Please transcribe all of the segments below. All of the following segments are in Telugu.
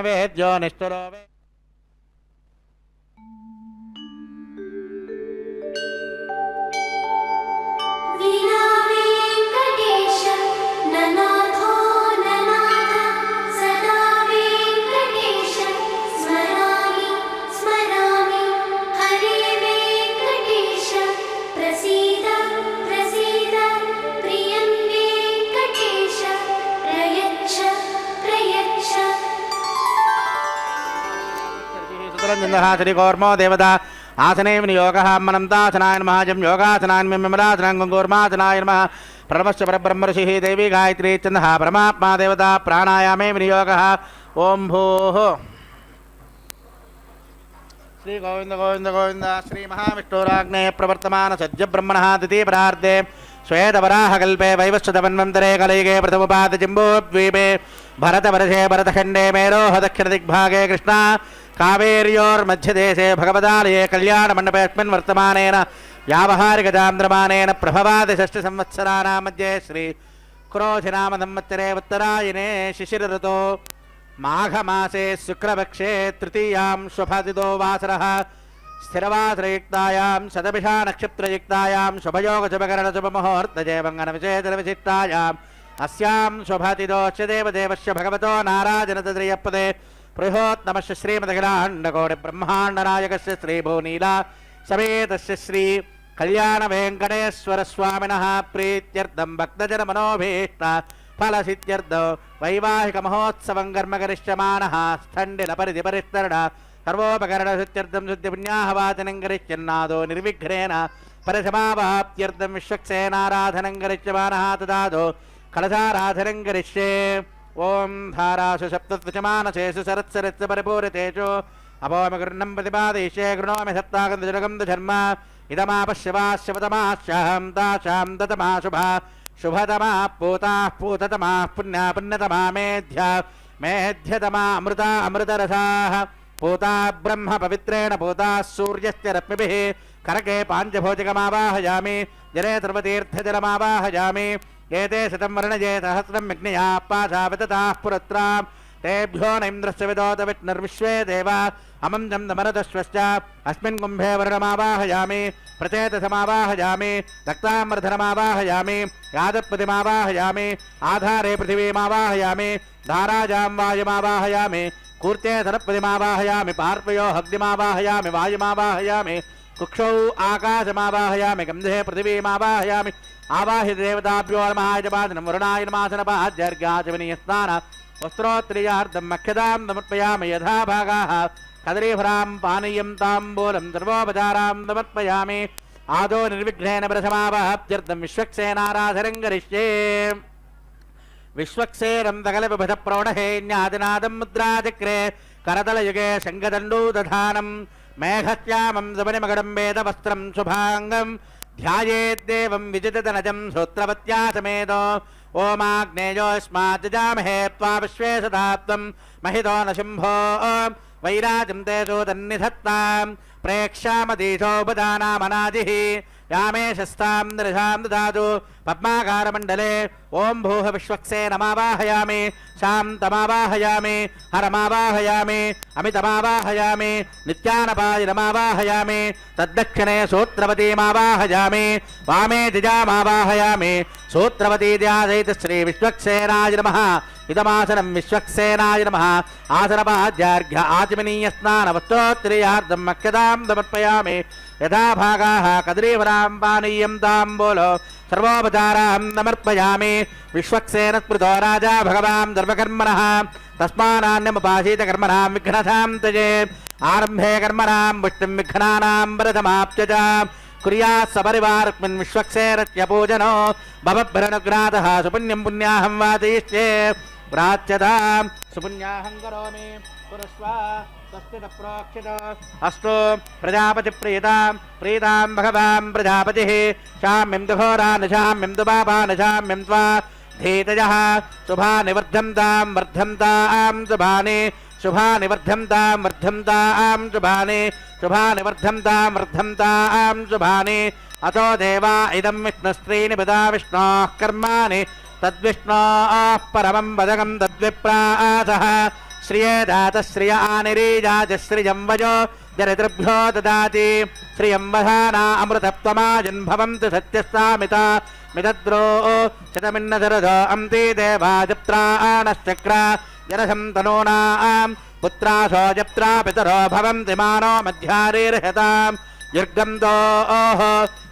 ब्रह्मवेद्यो निष्ठुरो श्री कौर्मो देवता आसने विनियोगः मनंतासनाय नमः जं योगासनाय विमलासनाय गंगोर्मासनाय नमः प्रणवश्च परब्रह्म ऋषिः देवी गायत्री चंदः परमात्मा देवता प्राणायामे विनियोगः ओं भूः श्री गोविंद गोविंद गोविंद श्री महाविष्णुराग्ने प्रवर्तमान सज्ज ब्रह्मणः द्वितीय परार्धे श्वेतवराहकल्पे वैवस्वतमन्वन्तरे कलियुगे प्रथमपादजम्बूद्वीपे भरतवर्षे भरतखण्डे मेरोह दक्षिणदिग्भागे कृष्णा कावेर्योर्मध्यदेशे भगवदालये कल्याणमण्डपेऽस्मिन् वर्तमानेन व्यावहारिकचान्द्रमानेन प्रभवादि षष्ठसंवत्सराणां मध्ये श्री क्रोधिनाम संवत्सरे उत्तरायणे शिशिरऋतो माघमासे शुक्लपक्षे तृतीयां शुभदितो वासरः स्थिरवासरयुक्तायां शतभिषा नक्षत्रयुक्तायां शुभयोगशुभकरणशुभमुहूर्तजयमङ्गलविशेषविशिष्टायाम् अस्यां शुभतिथोश्च देवदेवस्य भगवतो नाराजनतद्रियपदे बृहोत्तमस्य श्रीमदखिलाण्डकोटिब्रह्माण्डनायकस्य श्रीभूनीला समेतस्य श्री कल्याणवेङ्कटेश्वरस्वामिनः प्रीत्यर्थं भक्तजनमनोभीष्ट फलसिद्ध्यर्थं वैवाहिकमहोत्सवं कर्म करिष्यमाणः स्थण्डिलपरिधिपरिस्तरण सर्वोपकरणसिद्ध्यर्थं शुद्धिपुण्याहवाचनं करिष्यन्नादो निर्विघ्नेन परसमावाप्त्यर्थं विश्वक्सेनाराधनं करिष्यमाणः तदादो कलशाराधनं करिष्ये ओं धारासु सप्तत्वचमानसेषु सरत्सरस्य परिपूरितेषु अपोमि गृह्णं प्रतिपादयिष्ये गृह्णोमि सप्तागन्धजुरगं धर्म इदमापश्यवाश्यवतमाश्याहं ताशां दतमा शुभा शुभतमा पूताः पूततमा पुण्या पुण्यतमा मेध्या मेध्यतमा अमृता अमृतरसाः पूता ब्रह्म पवित्रेण पूताः सूर्यस्य रश्मिभिः करके पाञ्चभौतिकमावाहयामि जले सर्वतीर्थजलमावाहयामि एते शतं वर्णये सहस्रं विघ्नया पाशावितताः पुरत्रां तेभ्यो न इन्द्रस्य विदोत विष्णुर्विश्वे देवा अमं जं दमरदश्वश्च अस्मिन् कुम्भे वर्णमावाहयामि प्रचेतसमावाहयामि रक्तामर्धनमावाहयामि यादपतिमावाहयामि आधारे पृथिवीमावाहयामि धाराजां वायुमावाहयामि कूर्ते सरपतिमावाहयामि पार्पयो अग्निमावाहयामि वायुमावाहयामि कुक्षौ आकाशमावाहयामि गन्धे पृथिवीमावाहयामि आवाहि देवताभ्यो नमः यजमानं वरुणाय नमासनपाद्यर्घ्याचमनीयस्नान वस्त्रोत्तरीयार्धं मख्यतां समर्पयामि यथा भागाः कदलीफलां पानीयं ताम्बूलं सर्वोपचारां समर्पयामि आदौ निर्विघ्नेन प्रथमावाप्त्यर्थं विश्वक्सेनाराधनं करिष्ये विश्वक्सेनं सकलविभुधप्रौढहेन्यादिनादं मुद्राचक्रे करतलयुगे शङ्खदण्डूदधानं मेघश्यामं सुमनिमकुटं वेदवस्त्रं शुभाङ्गं ध्यायेद्देवं विजिततनजं श्रोत्रवत्या समेतो ओमाग्नेयोऽस्मात् जजामहे त्वा विश्वे सदात्वं महितो न शुम्भो वैराजं तेषु तन्निधत्तां प्रेक्ष्यामधीशोपदानामनादिः यामे शस्तां दृशां ददातु पद्माकारमण्डले ओं भूः विश्वक्सेनमावाहयामि शान्तमावाहयामि हरमावाहयामि अमितमावाहयामि नित्यानपायनमावाहयामि तद्दक्षिणे सूत्रवतीमावाहयामि वामे द्विजामावाहयामि सूत्रवतीद्यासहित श्री विश्वक्सेनाय नमः इदमासनं विश्वक्सेनाय नमः आसनपाद्यार्घ्य आचमनीयस्नानवस्त्रोत्तरीयार्धं मख्यतां समर्पयामि यथा भागाः कदलीफलां पानीयं ताम्बूलो सर्वोपचारां समर्पयामि विश्वक्सेन स्मृतो राजा भगवान् सर्वकर्मणः तस्मान्नमुपासीत कर्मणां विघ्नतां त्यजेत् आरम्भे कर्मणां पुष्टिं विघ्नानां प्रथमाप्य च कुर्यात् सपरिवारस्मिन् विश्वक्सेनस्य पूजनो भवभ्रनुग्रातः सुपुण्यं पुण्याहं वाचयिष्ये प्राच्यतां सुपुण्याहं करोमि पुरस्व तस्मिन् प्रोक्षित अस्तु प्रजापतिप्रीतां प्रीतां भगवान् प्रजापतिः शाम्यं तु घोरान् शाम्यं तु पापान् शाम्यं त्वा धीतयः शुभानि वर्धन्तां वर्धन्तां शुभानि शुभानि वर्धन्तां वर्धन्तां शुभानि शुभानि वर्धन्तां वर्धन्तां शुभानि अतो देवा इदं विष्णुस्त्रीणि पिता विष्णोः कर्माणि तद्विष्णोः परमं पदकं तद्विप्रासः శ్రియే దాత శ్రియ ఆనిరీజాజశ్రియం వజో జరితృభ్యో దదాతి శ్రియం వధానా అమృతత్వమాజన్భవంతు సత్యస్థామిత మితద్రో శతమిన్నధరదో అంతి దేవాజప్త్రాణశ్చక్ర జనసం తనూనాం పుత్రాసో జప్త్రా పితరో భవంతి మానో మధ్యారీర్హతాం యుర్గంతో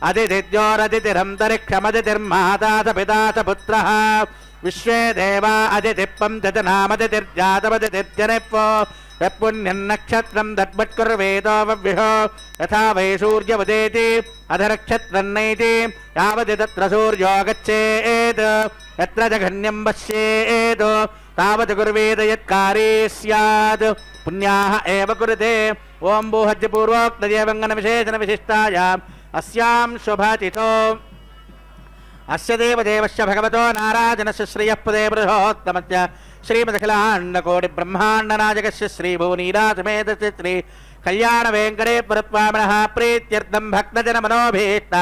అదితిద్యోరదితిరంతరిక్షమదితిర్మాతా స పితా స పుత్రః విశ్వే దేవా అదితిప్పం జనామదితిర్జాతమదితిర్జనిప్పో యత్పుణ్యన్నక్షత్రం దద్భట్కుర్వేదో వవ్విహో యథా వై సూర్యముదేతి అధనక్షత్రన్నైతి యావది తత్ర సూర్యో గచ్చేత్ యత్ర జఘన్యం పశ్యేత్ తావత్ కుర్వేద యత్కారీ స్యాత్ పుణ్యాః ఏవ కురుతే ఓం భూహజ్య పూర్వోక్తదేవంగన విశేషణ విశిష్టాయాం అస్యాం శుభతిథో అస్య దేవదేవస్య భగవతో నారాజనస్య శ్రియఃపదే బృహోత్తమస్య శ్రీమదఖిలాండకోటి బ్రహ్మాండనాయకస్య శ్రీభువనీరాసమేతస్య శ్రీ కళ్యాణ వెంకటేశ్వరస్వామినః ప్రీత్యర్థం భక్తజన మనోభీష్ట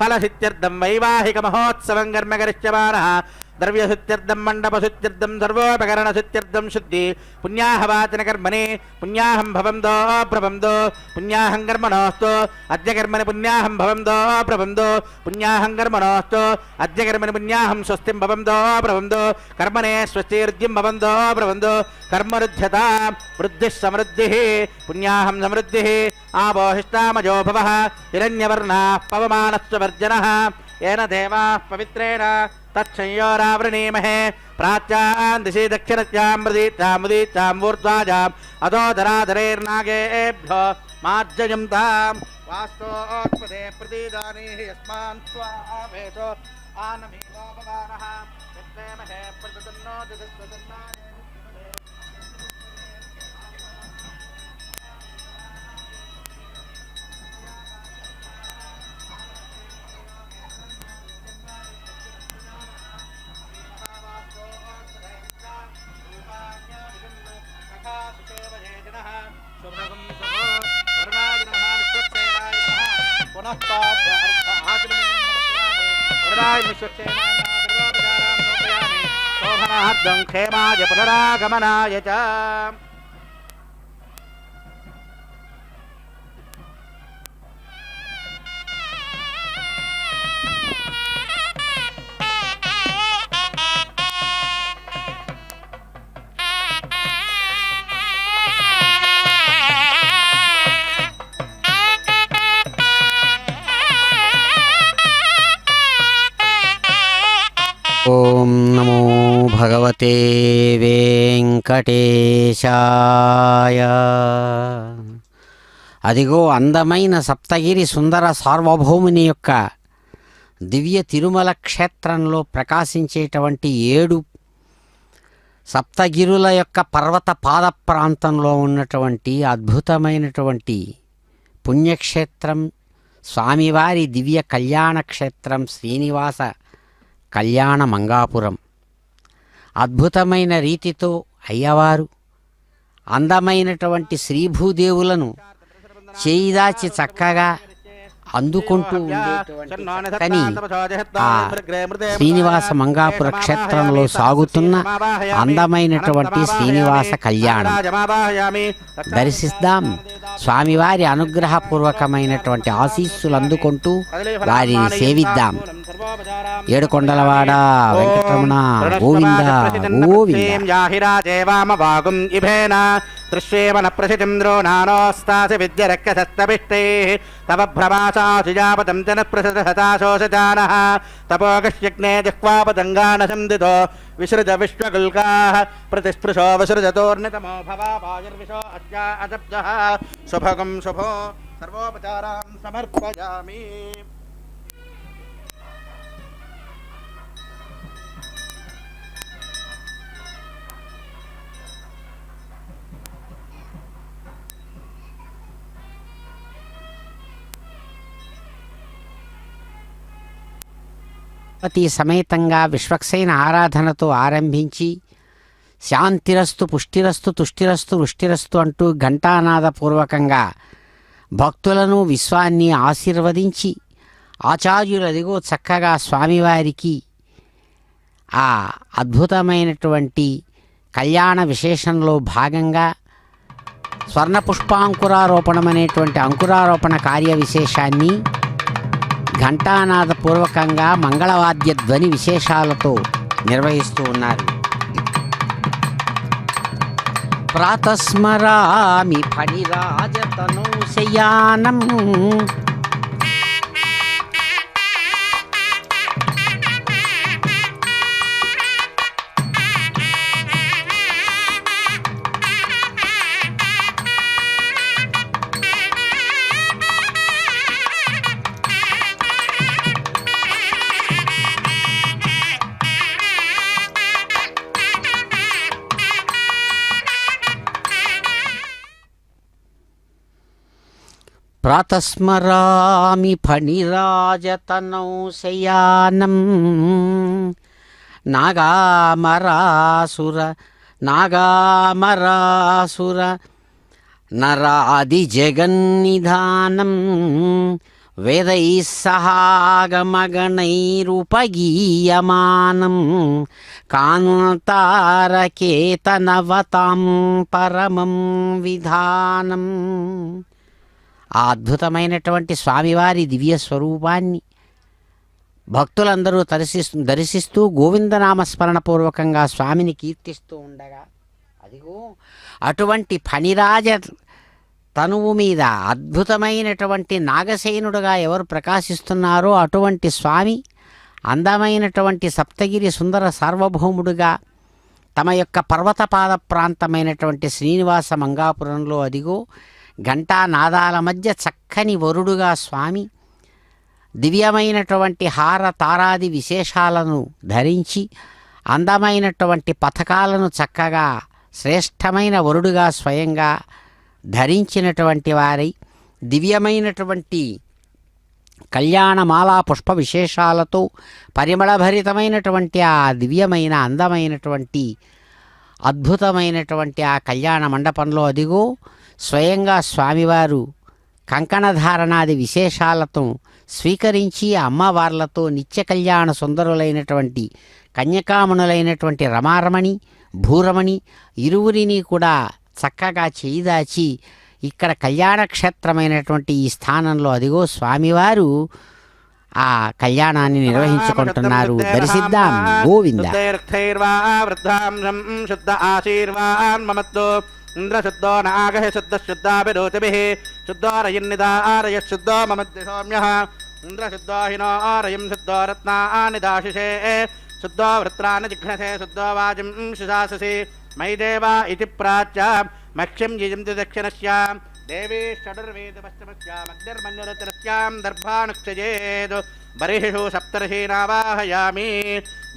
ఫలసిత్యర్థం వైవాహిక మహోత్సవం కర్మ కరిష్యమానః ద్రవ్యశుత్యర్థం మండపశుత్యర్థం సర్వోపకరణశుత్యర్థం శుద్ధి పుణ్యాహవాచన కర్మణి పుణ్యాహం భవంతో ప్రభంతో పుణ్యాహం కర్మణోస్తు అద్య కర్మణి పుణ్యాహం భవంతో ప్రభంతో పుణ్యాహం కర్మణోస్తు అద్య కర్మణి పుణ్యాహం స్వస్తిం భవంతో ప్రభంతో కర్మణే స్వస్తిర్జ్యం భవంతో ప్రభంతో కర్మరుధ్యత వృద్ధి సమృద్ధి పుణ్యాహం సమృద్ధి ఆపోహిష్టామజో భవః హిరణ్యవర్ణా పవమానస్వ వర్జనః ఏన దేవాః పవిత్రేణ తచ్చంయోరావృణీమహే ప్రాచ్యాం దిశి దక్షిణస్యాం మృదీచ్చాం ఊర్ధ్వాజాం అధోధరాధరైర్నాగేభ్యో మాజ్జయం తాం వాస్తోత్పదే ప్రతిదాని యస్మాన్ స్వాభేషో ఆనమీలో భవానః యత్మేమహే ప్రతిదన్నో దిదస్వదన్నాయ శోభనార్థం క్షేమాయ పునరాగమనాయ చ ఓం నమో భగవతే వెంకటేశాయ. అదిగో అందమైన సప్తగిరి సుందర సార్వభౌముని యొక్క దివ్య తిరుమల క్షేత్రంలో ప్రకాశించేటువంటి 7 సప్తగిరుల యొక్క పర్వత పాద ప్రాంతంలో ఉన్నటువంటి అద్భుతమైనటువంటి పుణ్యక్షేత్రం స్వామివారి దివ్య కళ్యాణ క్షేత్రం శ్రీనివాస కళ్యాణ మంగాపురం. అద్భుతమైన రీతితో అయ్యవారు అందమైనటువంటి శ్రీభూదేవులను చేయిదాచి చక్కగా అందుకుంటూ ఉండేటువంటి చక్కని ఆ శ్రీనివాస మంగాపుర క్షేత్రంలో సాగుతున్న అందమైనటువంటి శ్రీనివాస కళ్యాణం దర్శిద్దాం. స్వామివారి అనుగ్రహపూర్వకమైనటువంటి ఆశీస్సులు అందుకుంటూ వారిని సేవిద్దాం. ఏడుకొండలవాడ వెంకటరమణ గోవింద గోవింద. దృశ్యేమన ప్రసితింద్రో నానోస్తాసి విద్యరక్యసస్తపిష్టైః తవ భ్రమాసాసుజాపతం జనఃప్రసహతాశోషజానః తపోగశ్యగ్నే జిహ్వాపతంగాన సందితో విసృజ విశ్వగుల్కాః ప్రతిస్పృశో విసృజతోర్నితమో భవాపాయుర్విశో అద్యా అదబ్జః శుభగం శుభో సర్వోపచారాన్ సమర్పయామి. పతి సమేతంగా విశ్వక్సేన ఆరాధనతో ఆరంభించి శాంతిరస్తు పుష్టిరస్తు తుష్టిరస్తు వృష్టిరస్తు అంటూ ఘంటానాదపూర్వకంగా భక్తులను విశ్వాన్ని ఆశీర్వదించి ఆచార్యులదిగో చక్కగా స్వామివారికి ఆ అద్భుతమైనటువంటి కళ్యాణ విశేషంలో భాగంగా స్వర్ణ పుష్పాంకురారోపణం అనేటువంటి అంకురారోపణ కార్య విశేషాన్ని ఘంటానాదపూర్వకంగా మంగళవాద్య ధ్వని విశేషాలతో నిర్వహిస్తూ ఉన్నారు. ప్రాతస్మరామి ఫణిరాజతనూ శయానం ప్రాతస్మరామి ఫణిరాజతనౌ శయానం నాగామరాసుర నరాది జగన్నిధానం వేదైః సహాగమగణైరుపగీయమానం కాంతారకేతనవతాం పరమం విధానం. ఆ అద్భుతమైనటువంటి స్వామివారి దివ్య స్వరూపాన్ని భక్తులందరూ దర్శిస్తూ గోవిందనామస్మరణపూర్వకంగా స్వామిని కీర్తిస్తూ ఉండగా, అదిగో అటువంటి ఫణిరాజ తనువు మీద అద్భుతమైనటువంటి నాగసేనుడుగా ఎవరు ప్రకాశిస్తున్నారో అటువంటి స్వామి అందమైనటువంటి సప్తగిరి సుందర సార్వభౌముడుగా తమ యొక్క పర్వతపాద ప్రాంతమైనటువంటి శ్రీనివాస మంగాపురంలో అదిగో ఘంటానాదాల మధ్య చక్కని వరుడుగా స్వామి దివ్యమైనటువంటి హార తారాది విశేషాలను ధరించి అందమైనటువంటి పథకాలను చక్కగా శ్రేష్టమైన వరుడుగా స్వయంగా ధరించినటువంటి వారై దివ్యమైనటువంటి కళ్యాణమాలా పుష్ప విశేషాలతో పరిమళభరితమైనటువంటి ఆ దివ్యమైన అందమైనటువంటి అద్భుతమైనటువంటి ఆ కళ్యాణ మండపంలో అదిగో స్వయంగా స్వామివారు కంకణధారణాది విశేషాలతో స్వీకరించి అమ్మవార్లతో నిత్య కళ్యాణ సుందరులైనటువంటి కన్యకామణులైనటువంటి రమారమణి భూరమణి ఇరువురిని కూడా చక్కగా చేయిదాచి ఇక్కడ కళ్యాణ క్షేత్రమైనటువంటి ఈ స్థానంలో అదిగో స్వామివారు ఆ కళ్యాణాన్ని నిర్వహించుకుంటున్నారు. దర్శిద్దాం. గోవింద. ఇంద్రశుద్ధో నాగః శుద్ధశుద్ధాభిరోతిభిః శుద్ధో రయన్నిదారయ శుద్ధో మమద్విషోమ్యః ఇంద్రశుద్ధో హినోరయం శుద్ధో రత్నానిదాశిషే శుద్ధో వృత్రాన్ని జిఘ్నసే శుద్ధో వాజిం శుశాససి మయి దేవా ఇతి ప్రాచ్య మక్ష్యం జిజంతి దక్షిణస్యాం దేవీ షడుర్వేదపశ్చిమస్యామగ్నిర్మన్యురతిరస్యాం దర్భానుక్షయేద్ బర్హిషు సప్తర్షీనావాహయామి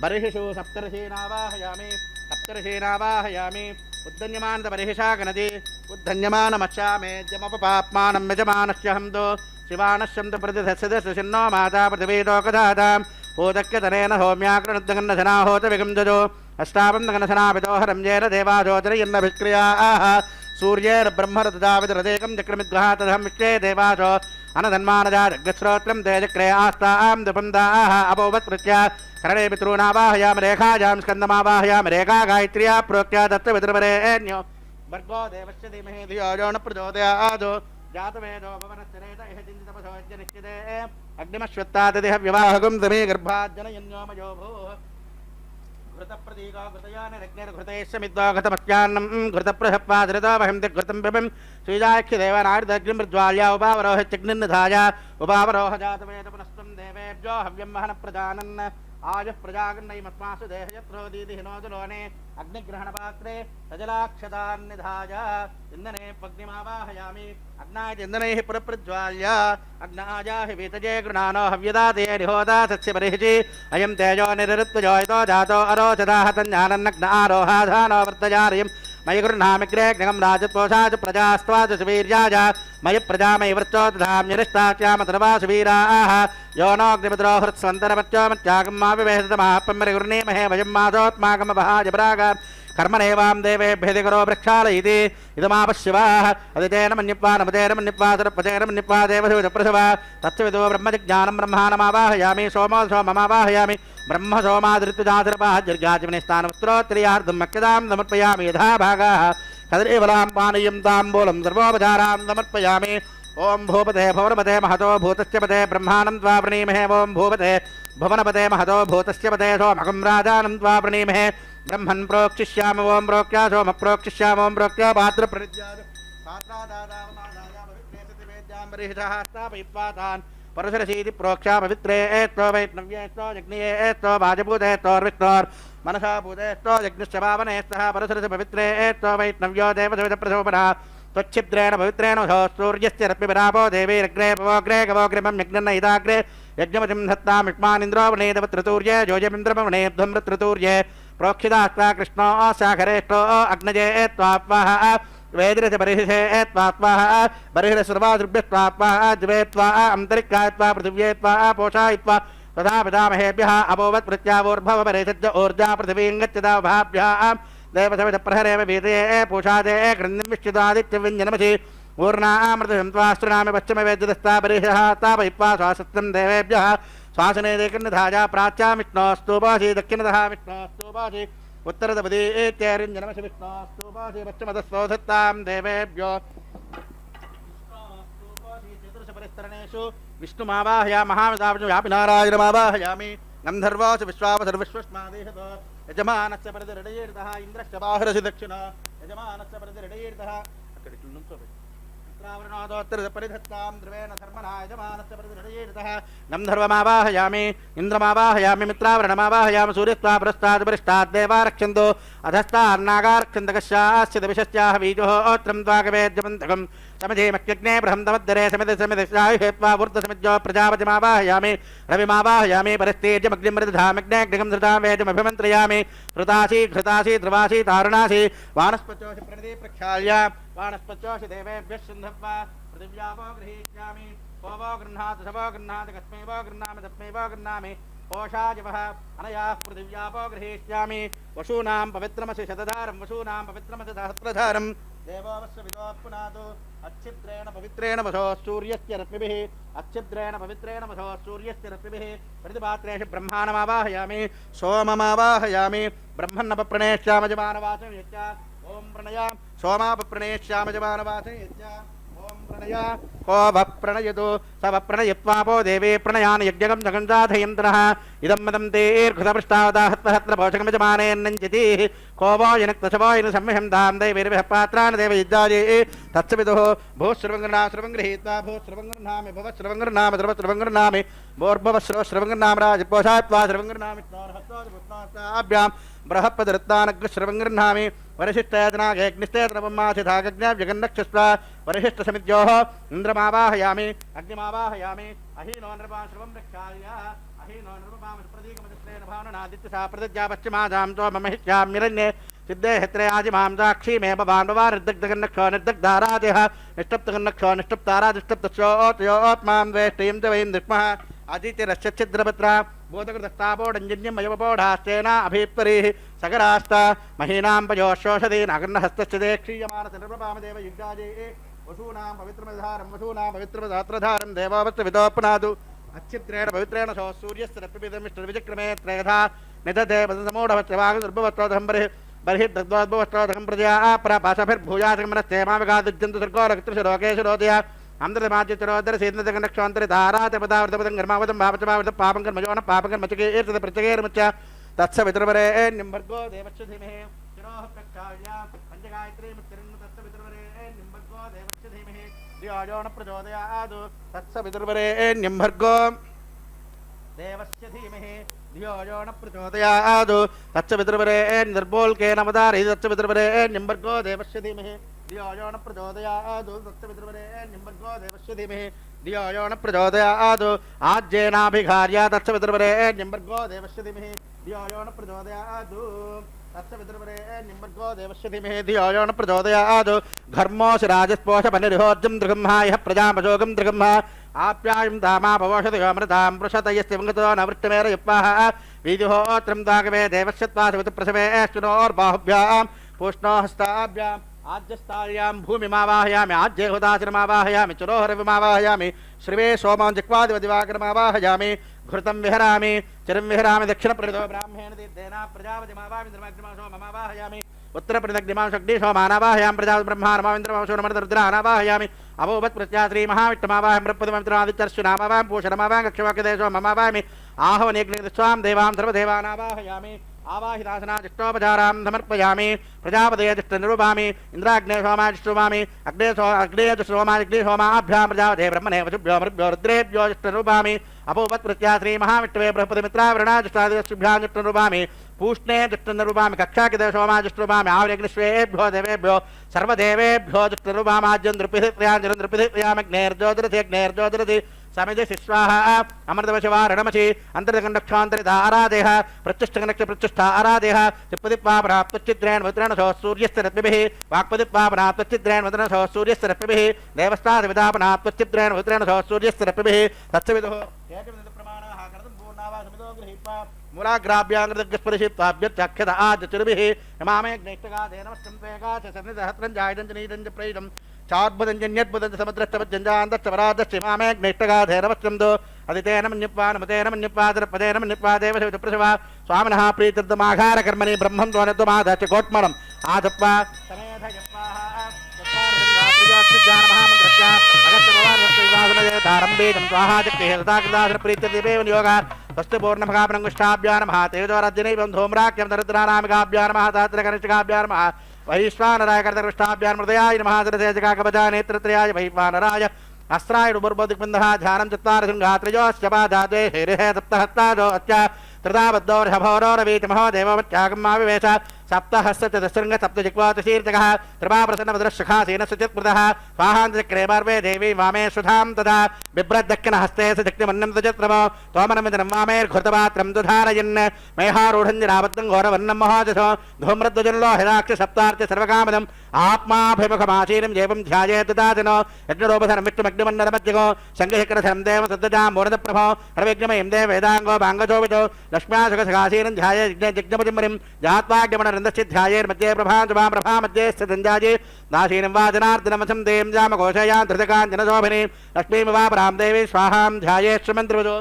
ఉద్ధన్యమాన బర్హిషా గణది ఉద్ధన్యమానమశ్యామేద్యమపపాప్మానం యజమానస్యహందో శివానశ్యంత ప్రతిదశదశిన్నో మాతా పృథివీతోకదాతాం ఓదక్యతనేన హోమ్యాకృణుద్దగన్నధనా హోత విగంజో అష్టాబంధగనధనాపితోహరం జేన దేవాజోతరయన్నభిక్రియాః సూర్యేర్బ్రహ్మరదావిదరదేకం చక్రమిద్వహ తదహం విశ్వే దేవాజో అనధన్మానజాగ్రశ్రోత్రం తేజక్రయాస్తాం దుపందాః అపోవత్పృత్య కరణే పితॄనావాహయామి రేఖాయాం స్కందమావాహయామి రేఖా గాయత్ర్యా ప్రోక్త్యా దత్తవిదుర్వరేణ్యో భర్గో దేవస్య ధీమహి ధియో యో న ప్రచోదయాత్ జాతవేదో భవనశ్చరేత ఇహ చింతితపసోజ్య నిశ్చితే అగ్నిమశ్వత్తాదిహ వివాహకం తమే గర్భాజ్జనయన్యోమయో భూః घृतप्रतीको घृतयानरग्निर्घृतैश्चमिद्वाघृतमस्यान्नं घृतप्रहप्पाधृतोऽवहिं घृतं पिबं श्रीजाक्षिदेवनार्दग्निमृज्वाल्या उपावरोहत्यग्निर्निधाय उपावरोह जातवेद पुनस्त्वं देवेभ्यो हव्यं महन प्रजानन् आयुः प्रजागन्नैमस्मासु देहयत्रोदीति हिनोदुलोने अग्निग्रहणपात्रे सजलाक्षतान्निधाय इन्दने पग्निमावाहयामि अग्नाय इन्दनैः पुरप्रज्वाल्य अग्नायाहि वीतजे गृणानो हव्यदाते निहोदा सस्य बर्हिषि अयं तेजो निरृत्तजोयतो जातो अरोचदाः तञ्जानन्नग्न आरोहाधानो वर्तजारियं मयि गृह्णामिग्रेग्नगं राजत्पोषाच प्रजास्त्वाच सुवीर्याय मयि प्रजामयि वृत्तो दधाम्यनिष्टाच्यामतर्वासुवीराः यो नोऽग्निमित्रो हृत्स्वन्तरमत्यो मत्यागं मा विवेशतमापं मरिगुर्णीमहे वयं मासोत्माकमपहाय पराग कर्मणेवां देवेभ्यधिकरो वृक्षालयिति इदमापशिवाः अदितेन मन्यप्वा नमतेन मन्यप्वा सरपतेन मन्यप्वा देवदेवप्रसवा तत्सविदो ब्रह्मजिज्ञानं ब्रह्माणमावाहयामि सोमो सोममावाहयामि ब्रह्म सोमादृत्युजातिरपाः दीर्घाचमनिस्थानमुत्तरोत्तरीयार्धं मक्यदां समर्पयामि यथा भागाः कदलीफलां पानीयं ताम्बूलं सर्वोपचारां समर्पयामि ओं भूपते भुवनपते महतो भूतस्य पते ब्रह्माणं त्वा प्रणीमहे ओं भूपते भुवनपते महतो भूतस्य पते सोमकं राजानं त्वा प्रणीमहे ब्रह्मन् प्रोक्षिष्यामि ओं प्रोक्त्या सोम प्रोक्षिष्यामि ओं प्रोक्त्या पात्रप्रतिज्ञापात्रादादावमादायामरिहितः परशुरसीति प्रोक्षा पवित्रे एस्तो वैष्णव्येस्तो यज्ञेस्तो वाजभूतेस्तोर्विष्णोर् मनसा भूतेस्तो यज्ञश्च पावनेस्तः परशुरसि पवित्रे एस्तो वैष्णव्यो देवदेवप्रसोपनः त्वच्छिद्रेण पवित्रेण सूर्यस्य रश्मिपरापो देवीरग्रे पवोग्रे गवोग्रिमं यज्ञन्न इदाग्रे यज्ञमतिं धत्तामिष्मानिन्द्रो वृणेदवत्रतूर्ये जोजमिन्द्रमवृणेध्वं वृत्रतूर्ये प्रोक्षितास्त्वा कृष्णो शाखरेष्ठो अग्नजे त्वाप्वाः वेदिरस्य बर्हिषे त्वात्वाः बर्हिरसर्वादृभ्यस्त्वात्वाः द्वे त्वा अन्तरिक्षायत्वा पृथिव्ये त्वा पोषायित्वा तथा पितामहेभ्यः अभोवत् प्रत्यावोर्भवपरेशज्ज ऊर्जा पृथिवीङ्गच्छता भाभ्याः देवसवितप्रहरेव वीतये पूषादे गृह्णिमिश्चितादित्यव्यञ्जनमसि ऊर्णामृतं त्वास्तृणामि पश्चिमवेद्यदस्ता बर्हिषः स्थापयित्वा स्वासस्तं देवेभ्यः श्वासने देकन्नधाजा प्राच्यामिष्णोस्तूपासि दक्षिणतः विष्णोस्तूपासि उत्तरदपदी इत्यरिञ्जनमसि विष्णोस्तूपासि पश्चिमतस्वोधत्तां देवेभ्यो चतुर्षपरिस्तरणेषु विष्णुमावाहया महाविदाव्यापिनारायणमावाहयामि गन्धर्वासु विश्वावसर्विश्वस्मादेशतो यजमानस्य प्रतिहृदयेर्तः इन्द्रश्च बाहुरसि दक्षिण यजमानस्य प्रतिहृदयेर्तः परिधत्तां ध्रुवेण धर्मणा यजमानस्य प्रतिहृदयेर्तः गन्धर्वमावाहयामि इन्द्रमावाहयामि मित्रावरणमावाहयामि सूर्यस्त्वा पुरस्तात् पृष्ठात् देवा रक्षन्तु अधस्तान्नागा रक्षन्तकस्यास्य दविशस्याः बीजोऽत्रं त्वागवेद्यमन्तकम् समधेमक्यग्ने बृहन्तमद्धरे समितिसमितिशायुहेत्वा वृद्धसमिज्यो प्रजापतिमावाहयामि रविमावाहयामि परिस्तेजमग्निमृदधामग्नेऽग्निगं धृतां वेदमभिमन्त्रयामि हृतासि घृतासि ध्रुवासि तारुणासि वानस्पत्योषि प्रणिधि प्रक्षाल्य वानस्पत्योषि देवेभ्यः सिन्धत्वा पृथिव्यापो गृहीष्यामि को वो गृह्णाति स वो गृह्णाति कस्मै वो गृह्णामि तस्मै वो गृह्णामि कोशाजिवः अनयाः पृथिव्यापो गृहीष्यामि वशूनां पवित्रमसि शतधारं वशूनां पवित्रमसि सहस्रधारं देवोऽवस्य विदोत्पुनातु अच्छिद्रेण पवित्रेण वशो सूर्यस्य रश्मिभिः अच्छिद्रेण पवित्रेण वशो सूर्यस्य रश्मिभिः प्रतिपात्रेषु ब्रह्माणमावाहयामि सोममावाहयामि ब्रह्मन्नपप्रणेष्यामजमानवाचं यच्च ॐ प्रणय सोमापप्रणेष्यामजमानवाचं यच्च ॐ प्रणय को वप्रणयतु स वप्रणयत्वापो देवे प्रणयान् यज्ञकं जगञ्जाधयन्त्रः इदं मदं तेर्घृतपृष्ठावदाहत्वहत्र पोषकमजमानेन्नञ्चिति को वो यनक्तशवो यन संविहं दां दैवेर्भिः पात्रान् देवयुज्जाये तत्सविदुः भूस्रवङ्गृह्णाश्रवं गृहीत्वा भूस्रवङ्गृह्णामि भवस्रवङ्गृह्णामि द्रवस्रवङ्गृह्णामि भोर्भवस्रवस्रवङ्गृह्णामि राजपोषात्वा श्रवङ्गृह्णामि बृहत्पदृत्तानग्रश्रवङ्गृह्णामि वरिशिष्टयतनागेग्निस्तेत्रब्रह्मासिधागज्ञाब्जगन्नक्षस्वा वरिशिष्टसमिद्योः इन्द्रमावाहयामि अग्निमावाहयामि अहीनो नृपां श्रवं रक्षाय अहीनो नृपां प्रतीकमदित्रेण भावनादित्यसा प्रतिज्ञा पश्चिमादां त्वं मम हिष्याम्यरण्ये सिद्धे हित्रे आजिमां साक्षी मे भवान्वा निर्दग्धगन्नक्षो निर्दग्धारादिः निष्टप्तगन्नक्षो निष्टप्तारादिष्टप्तस्योत्मां द्वेष्टीं च वयं दृक्मः आदित्यरश्चिद्रपत्रा बोधकृतस्तापोडञ्जन्यमयवपोढास्तेना अभीप्तरीः सगरास्ता महीनां पयोशोषधीनागन्नहस्तस्य देक्षीयमानसनिर्वपामदेव युज्जाजे वशूनां पवित्रमधारं वशूनां पवित्रमधात्रधारं देवावत्र विदोपनादु अच्छिद्रेण पवित्रेण सो सूर्यस्य रप्यमिदमिष्टविचक्रमे त्रयधा निदधे वदसमूढवस्त्रवागुर्भवत्रोदहं बर्हिर्दग्ध्वोद्भवस्त्रोदहं प्रजया आपरापाशभिर्भूयासगमनस्तेमाविगादिज्यन्तु सर्गोरक्तृशलोकेषु रोदया आंध्रमाचित्रोदरसीन्द्रजगन्नक्षोन्तरिधारातिपदावृतपदं गर्मावतं पापङ्कर्मजोन पापङ्कर्मचकेर्तदप्रचकेर्मुच्च तत्सवितुर्वरेण्यं भर्गो देवस्य धीमहि शिरोः प्रक्षाल्य पञ्चगायत्रीमुच्चरिन् तत्सवितुर्वरेण्यं भर्गो देवस्य धीमहि धियो न प्रचोदयात् तत्सवितुर्वरेण्यं भर्गो देवस्य धीमहि धियो न प्रचोदयात् तत्सवितुर्वरेण्यं निर्बोल्केन मदारि तत्सवितुर्वरेण्यं भर्गो देवस्य धीमहि धियो न प्रचोदयात् तत्सवितुर्वरेण्यं भर्गो देवस्य धीमहि धियो न प्रचोदयात् आज्येनाभिघार्य तत्सवितुर्वरेण्यं भर्गो देवस्य धीमहि धियो न प्रचोदयात् तत्सवितुर्वरेण्यं भर्गो देवस्य धीमहि धियो न प्रचोदयात् घर्मोऽसि राजस्पोषपनिर्होर्जं दृगम्हायः प्रजामशोकं दृगम्हा आप्यायं धामा पवोषधयोमृतां पृषतयस्य वङ्गतो न वृष्टिमेरयुप्पाः वीजुहोत्रं दागवे देवस्यत्वासवितप्रसवेश्चुनोर्बाहुभ्यां पूष्णो हस्ताभ्याम् आज्यस्थायां भूमिमावाहयामि आज्यहुदाचनमावाहयामि चुरोहरविमावाहयामि श्रीवे सोमं जिह्वादिवदिवाकरमावाहयामि घृतं विहरामि चिरं विहरामि दक्षिणप्रतिदो ब्राह्मेण तीर्थेन प्रजापतिमावामि ममावाहयामि उत्तरप्रतिग्निमांशग्निशोमानावाहयामि प्रजापतिब्रह्मानमाविन्द्रमशोनमरुद्रानावाहयामि अभोवत्प्रत्याश्री महाविष्णुमावाहं ब्रह्मपदमन्त्रादित्यर्शुनामावां पूषणमावां कक्षवाक्यदेशो ममावामि आहवनेग्निस्वां देवां सर्वदेवानावाहयामि आवाहितासनादिष्टोपचारां समर्पयामि प्रजापतेजष्टनिरूपामि इन्द्राग्ने सोमाजिष्टुमामि अग्नेयजुष्टोमाजिग्निशोमाभ्यां प्रजापते ब्रह्मणे वशुभ्यो मरुभ्यो रुद्रेभ्यो जिष्टनिरूपामि अपोवत्प्रत्याश्री महाविष्णवे बृहस्पतिमित्रावृणाजिष्टादिभ्यां जिष्टनिरूपामि पूष्णे जिष्टनिरूपामि कक्षाकिदेशोमाजिष्टनिरूपामि आवलिग्निष्वेभ्यो देवेभ्यो सर्वदेवेभ्यो जिष्टनिरूपामाज्यं नृपिहित्र्याञ्जनं समिति शिश्वाहा अमृतवशवा रणमसि अंतर्गंडक्षांतरिता आराधेह प्रत्यष्टगणक्ष प्रतिष्ठा आराधेह चित्पदिपापना त्वच्चिद्रेण मुद्रणसो सूर्यस्य रत्नभिः वाक्पदिपापना त्वच्चिद्रेण मुद्रणसो सूर्यस्य रत्नभिः देवस्तादिविदापना त्वच्चिद्रेण मुद्रणसो सूर्यस्य रत्नभिः तत्सविदुः एकविदुः प्रमाणाः कर्तुं पूर्णावा समितो गृहीत्वा मूलाग्राभ्याङ्गृतस्परिशित्वाभ्यर्थ्यक्षत आद्यचुर्भिः नमामे ज्ञेष्ठगाधेनमष्टं त्वेकाच सन्निधहत्रं जायदं च नीदं च प्रैदं चाद्भुतञ्जन्यद्भुतं समुद्रस्तवज्जञ्जान्तश्चवरादश्चिमामे ज्ञेष्ठगाधेरवश्चन्दो अदितेन मन्युप्पानमतेन मन्युप्पादरपदेन मन्युप्पादेव सवितप्रसवा स्वामिनः प्रीतिर्दमाघारकर्मणि ब्रह्मं त्वनद्वमादश्च कोट्मणम् आधप्वा समेधयप्पाः अगस्त्यभवानस्वासनयेतारम्भेदं स्वाहाचक्रिहेताकृदासनप्रीतिर्दिवेव नियोगः स्वस्ति पूर्णमगापनङ्गुष्ठाभ्या नमः तेजोराज्यनैवं धूम्राख्यं दरिद्रानामिकाभ्या नमः सहस्रकनिष्ठिकाभ्या नमः वैश्वानराय कर्तकृष्टाभ्यां हृदयाय नमः दरसेजकाकवचा नेत्रत्रयाय वैश्वानराय अस्त्राय उर्बोधिकबन्धः ध्यानं चत्वारशृङ्गात्रयोश्च पादाद्वे हेरिः सप्तहस्तादो अच्च त्रिदाबद्धोर्हभोरोरवीतमहो देववच्चागमाविवेश सप्तहस्तचतुशृङ्ग सप्तजिह्वातशीर्षकः त्रिभाप्रसन्नभद्रशखासेन सुचित्कृतः स्वाहान्तचक्रे पार्वे देवी वामे सुधां तदा बिभ्रद्दक्षिणहस्ते सशक्तिमन्नं सुचित्रमो तोमनमिदनं वामेर्घृतपात्रं दुधारयन् मेहारूढञ्जनाबद्धं घोरवर्णं महोजसो धूम्रध्वजन्लो हिराक्ष सप्तार्च सर्वकामदम् आत्माभिमुखमासीनं जेवं ध्यायेत् दाजनो यज्ञरूपधनं विष्णुमग्निमन्नरमध्यगो शङ्खशिखरधनं देव सद्दजां मूर्धप्रभो प्रविघ्नमयं देव वेदाङ्गो बाङ्गजोवितो लक्ष्म्यासुखसखासीनं ध्याये यज्ञमुचिमरिं जात्वाग्यमनरन्दश्चिध्यायेर्मध्ये प्रभां प्रभा मध्ये स्थितञ्जाये दासीनं वाजनार्दनमसं दें जामघोषयां धृतकाञ्चनशोभिनीं लक्ष्मीमवापरां देवी स्वाहां ध्यायेश्वमन्त्रिवधो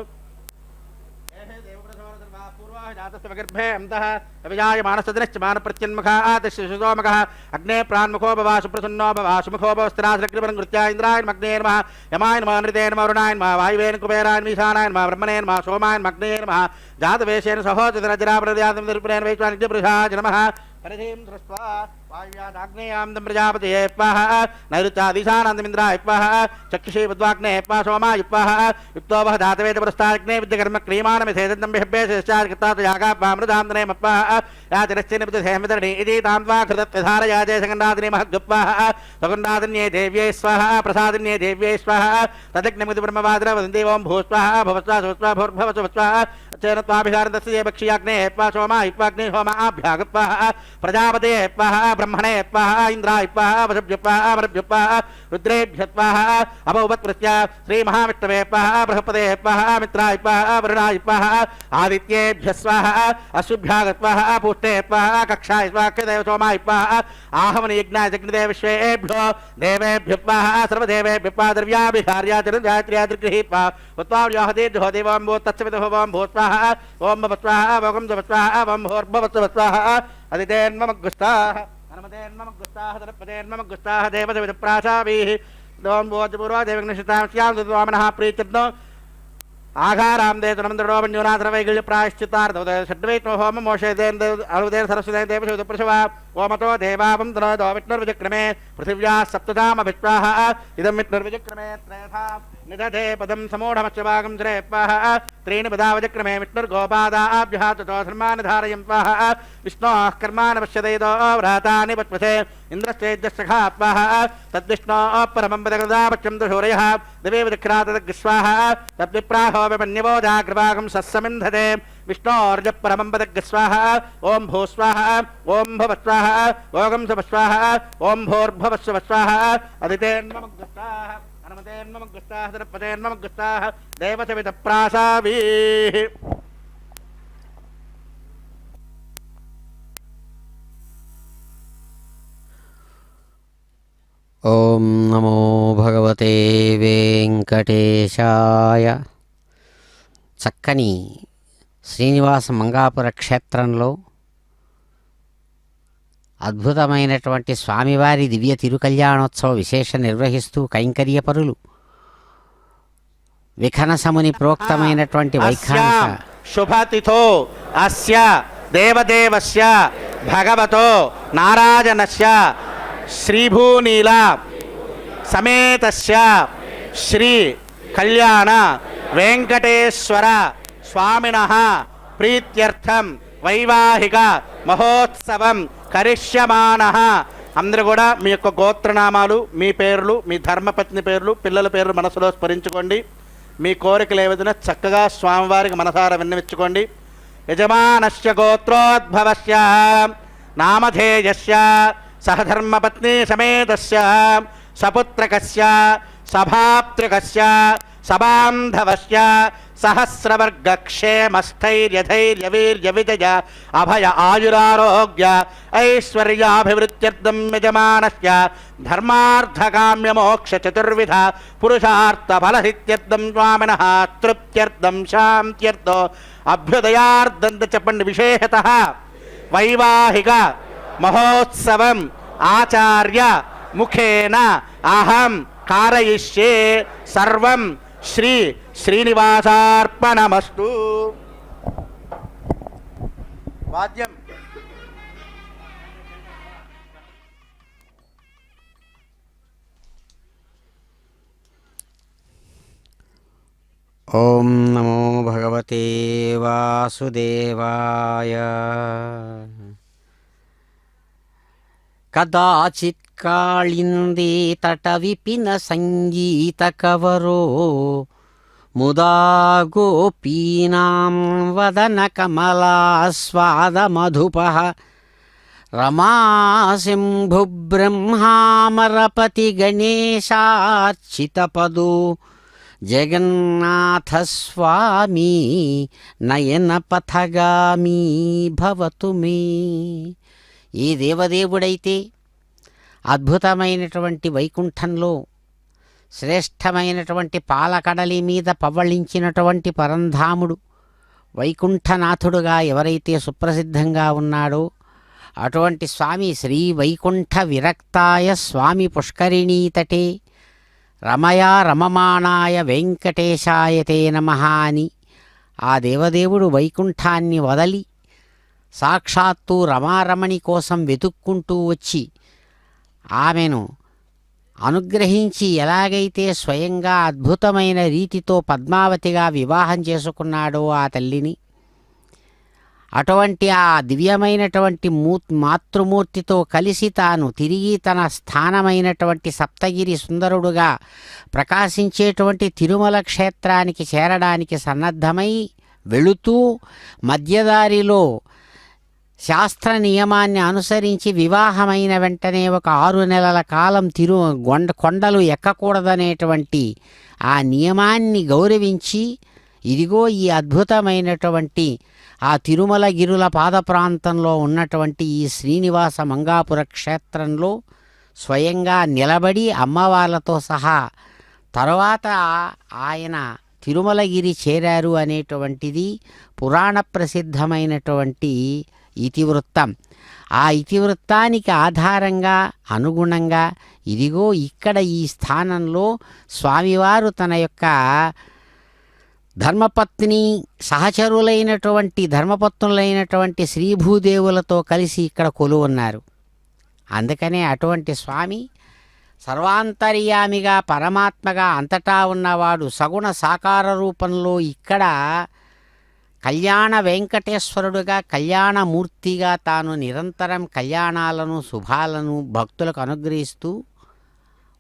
जातस्वगर्भे अन्तः अभिजायमानस्तदनश्च मानप्रत्यन्मुखः आतिशिशुसोमकः अग्ने प्रान्मुखो भव सुप्रसन्नो भव सुमुखो भव स्थिरासृग्निपरङ्कृत्या इन्द्रायन्मग्ने नमः यमाय नमः नृते नमः वरुणाय नमः वायुवेन कुबेराय ईशानाय नमः ब्रह्मणे नमः सोमाय मग्ने नमः जातवेशेन सहोदरजराप्रदयातमिर्पुरेण वैश्वानित्यपुरुषाय नमः परिधिं दृष्ट्वा वायुव्यादाग्नेयां प्रजापतये स्वाह नैऋत्यादिशानान्दमिन्द्राय स्वाह चक्षुषे बुद्वाग्ने स्वाह सोमाय स्वाह युक्तो वः धातवेद पुरस्ताग्ने विद्यकर्म क्रियमाणमिथेदं बिहब्बेशार्गतातयागापामृदान्दने मप्पाह यातिरश्चिनिपतिहेमधरणी इति तां वा कृतत्वधारया जयसगण्डादिनी महद्गुप्पाः सगण्डादिन्ये देव्यै स्वाह प्रसादिन्ये देव्यै स्वाह तदग्निमिति ब्रह्मवादर वदन्ति ओं भूस्वाह भवस्वाह सुस्वाह भूर्भवस्व स्वाह तेन त्वाभिहारदस्य भक्ष्याग्ने स्वाह सोमाय स्वाग्ने सोमाभ्यागप्पाः प्रजापते स्वाह ब्रह्मणे स्वाह इंद्राय स्वाह वसुभ्य स्वाह अमृभ्य स्वाह रुद्रेभ्य स्वाह अभवत्प्रत्या श्रीमहाविष्णवे स्वाह बृहस्पते स्वाह मित्राय स्वाह वरुणाय स्वाह आदित्येभ्य स्वाह अशुभ्याग स्वाह पुष्टे स्वाह कक्षाय स्वाह देव सोमाय स्वाह आहवन यज्ञाय जग्निदेव विश्वेभ्यो देवेभ्य स्वाह सर्वदेवेभ्य स्वाह द्रव्याभिहार्या चतुर्जात्र्याद्रिगृहीत्वा उत्पाव्याहदेभ्यो देवं भो तत्सविदुः भो स्वाह ओं भव स्वाह भवं जव स्वाह वं भोर्भवत्व स्वाह अदितेन्ममग्गुस्ताः हनुमतेन्ममग्गुस्ताः दर्पतेन्ममग्गुस्ताः देवसविदुप्रासाभिः दों भोजपूर्वा देवग्निशितां स्यां दुद्वामनः प्रीत्यब्दो आघारां देवनमन्द्रोपन्यूनाथरवैगल्य प्रायश्चित्तार्थोदय षड्वैष्णो होम मोषेदेन अरुदेन सरस्वतेन देवसविदुप्रसवा ओमतो देवावं तनोदो विष्णुर्विजक्रमे पृथिव्याः सप्तधामभिष्वाः इदं विष्णुर्विजक्रमे त्रयथा निदधे पदं समूढमश्चभागं श्रेयः त्रीणि पदावजक्रमे विष्णुर्गोपादाभ्यः ततो धर्मान् स्वाह विष्णोः कर्मान् पश्यदेदो व्रातानि पत्पथे इन्द्रश्चेद्यश्चखा स्वाह तद्विष्णोः परमं पदकृदापक्षं शूरयः दिवे विदिक्रातदग्स्वाह तद्विप्राहो विपन्यवो जाग्रभागं सस्समिन्धते विष्णोर्जपरमं पदग्स्वाह ओं भूस्वाह ओं भवस्वाह ओगं सवस्वाह ओं भोर्भवस्वस्वाह अदितेन्ममग्गस्वाह हनुमतेन्ममग्गस्ताः दर्पतेन्ममग्गस्ताः देवसविदप्रासाभिः ఓం నమో భగవతే వెంకటేశాయ. చక్కని శ్రీనివాస మంగాపుర క్షేత్రంలో అద్భుతమైనటువంటి స్వామివారి దివ్య తిరుకల్యాణోత్సవ విశేష నిర్వహిస్తూ కైంకర్యపరులు విఖనసముని ప్రోక్తమైనటువంటి వైఖానస శుభతిథో అస్య దేవదేవస్య భగవతో నారాయణస్య శ్రీభూనీల సమేతస్య శ్రీ కళ్యాణ వెంకటేశ్వర స్వామినః ప్రీత్యర్థం వైవాహిక మహోత్సవం కరిష్యమానః. అందరూ కూడా మీ యొక్క గోత్రనామాలు, మీ పేర్లు, మీ ధర్మపత్ని పేర్లు, పిల్లల పేర్లు మనసులో స్మరించుకోండి. మీ కోరికలు ఏవైనా చక్కగా స్వామివారికి మనసారా విన్నవించుకోండి. యజమానస్య గోత్రోద్భవస్య నామధేయస్య సహధర్మపత్ని సమేతస్య సపుత్రకస్య సభాప్తృకస్య సబాంధవస్య సహస్రవర్గక్షేమస్థైర్యధైర్యవీర్యవిజయ అభయ ఆయురారోగ్య ఐశ్వర్యాభివృద్ధ్యర్థం యజమానస్య ధర్మార్థకామ్యమోక్ష చతుర్విధ పురుషార్థ ఫలసిద్ధ్యర్థం స్వామినః తృప్త్యర్థం శాంత్యర్థో అభ్యుదయార్థం చెప్పండి. విశేషతః వైవాహిక మహోత్సవం ఆచార్య ముఖేన అహం కారయిష్యే సర్వం శ్రీ శ్రీనివాసార్పణమస్తు. వాద్యం ఓం నమో భగవతే వాసుదేవాయ. కదాచిత్ కాళిందే తట విపిన సంగీత కవరో ముదా గోపీనాం వదన కమలాస్వాద మధుపః రమాశంభు బ్రహ్మామరపతి గణేశార్చితపదో జగన్నాథ స్వామి నయన పథగామి భవతు మే. ఏ దేవదేవుడైతే అద్భుతమైనటువంటి వైకుంఠంలో శ్రేష్టమైనటువంటి పాలకడలి మీద పవ్వళించినటువంటి పరంధాముడు వైకుంఠనాథుడుగా ఎవరైతే సుప్రసిద్ధంగా ఉన్నాడో అటువంటి స్వామి శ్రీ వైకుంఠ విరక్తాయ స్వామి పుష్కరిణీతటే రమయా రమమాణాయ వెంకటేశాయతే నమః అని ఆ దేవదేవుడు వైకుంఠాన్ని వదలి సాక్షాత్తు రమారమణి కోసం వెతుక్కుంటూ వచ్చి ఆమెను అనుగ్రహించి ఎలాగైతే స్వయంగా అద్భుతమైన రీతితో పద్మావతిగా వివాహం చేసుకున్నాడో ఆ తల్లిని, అటువంటి ఆ దివ్యమైనటువంటి మాతృమూర్తితో కలిసి తాను తిరిగి తన స్థానమైనటువంటి సప్తగిరి సుందరుడుగా ప్రకాశించేటువంటి తిరుమల క్షేత్రానికి చేరడానికి సన్నద్ధమై వెళుతూ మధ్యదారిలో శాస్త్ర నియమాన్ని అనుసరించి వివాహమైన వెంటనే ఒక 6 నెలల కాలం కొండలు ఎక్కకూడదనేటువంటి ఆ నియమాన్ని గౌరవించి ఇదిగో ఈ అద్భుతమైనటువంటి ఆ తిరుమల గిరుల పాద ప్రాంతంలో ఉన్నటువంటి ఈ శ్రీనివాస మంగాపుర క్షేత్రంలో స్వయంగా నిలబడి అమ్మవార్లతో సహా తర్వాత ఆయన తిరుమలగిరి చేరారు అనేటువంటిది పురాణ ప్రసిద్ధమైనటువంటి ఇతివృత్తం. ఆ ఇతివృత్తానికి ఆధారంగా అనుగుణంగా ఇదిగో ఇక్కడ ఈ స్థానంలో స్వామివారు తన యొక్క ధర్మపత్ని సహచరులైనటువంటి ధర్మపత్నులైనటువంటి శ్రీభూదేవులతో కలిసి ఇక్కడ కొలువున్నారు. అందుకనే అటువంటి స్వామి సర్వాంతర్యామిగా పరమాత్మగా అంతటా ఉన్నవాడు సగుణ సాకార రూపంలో ఇక్కడ కళ్యాణ వెంకటేశ్వరుడుగా కళ్యాణమూర్తిగా తాను నిరంతరం కళ్యాణాలను శుభాలను భక్తులకు అనుగ్రహిస్తూ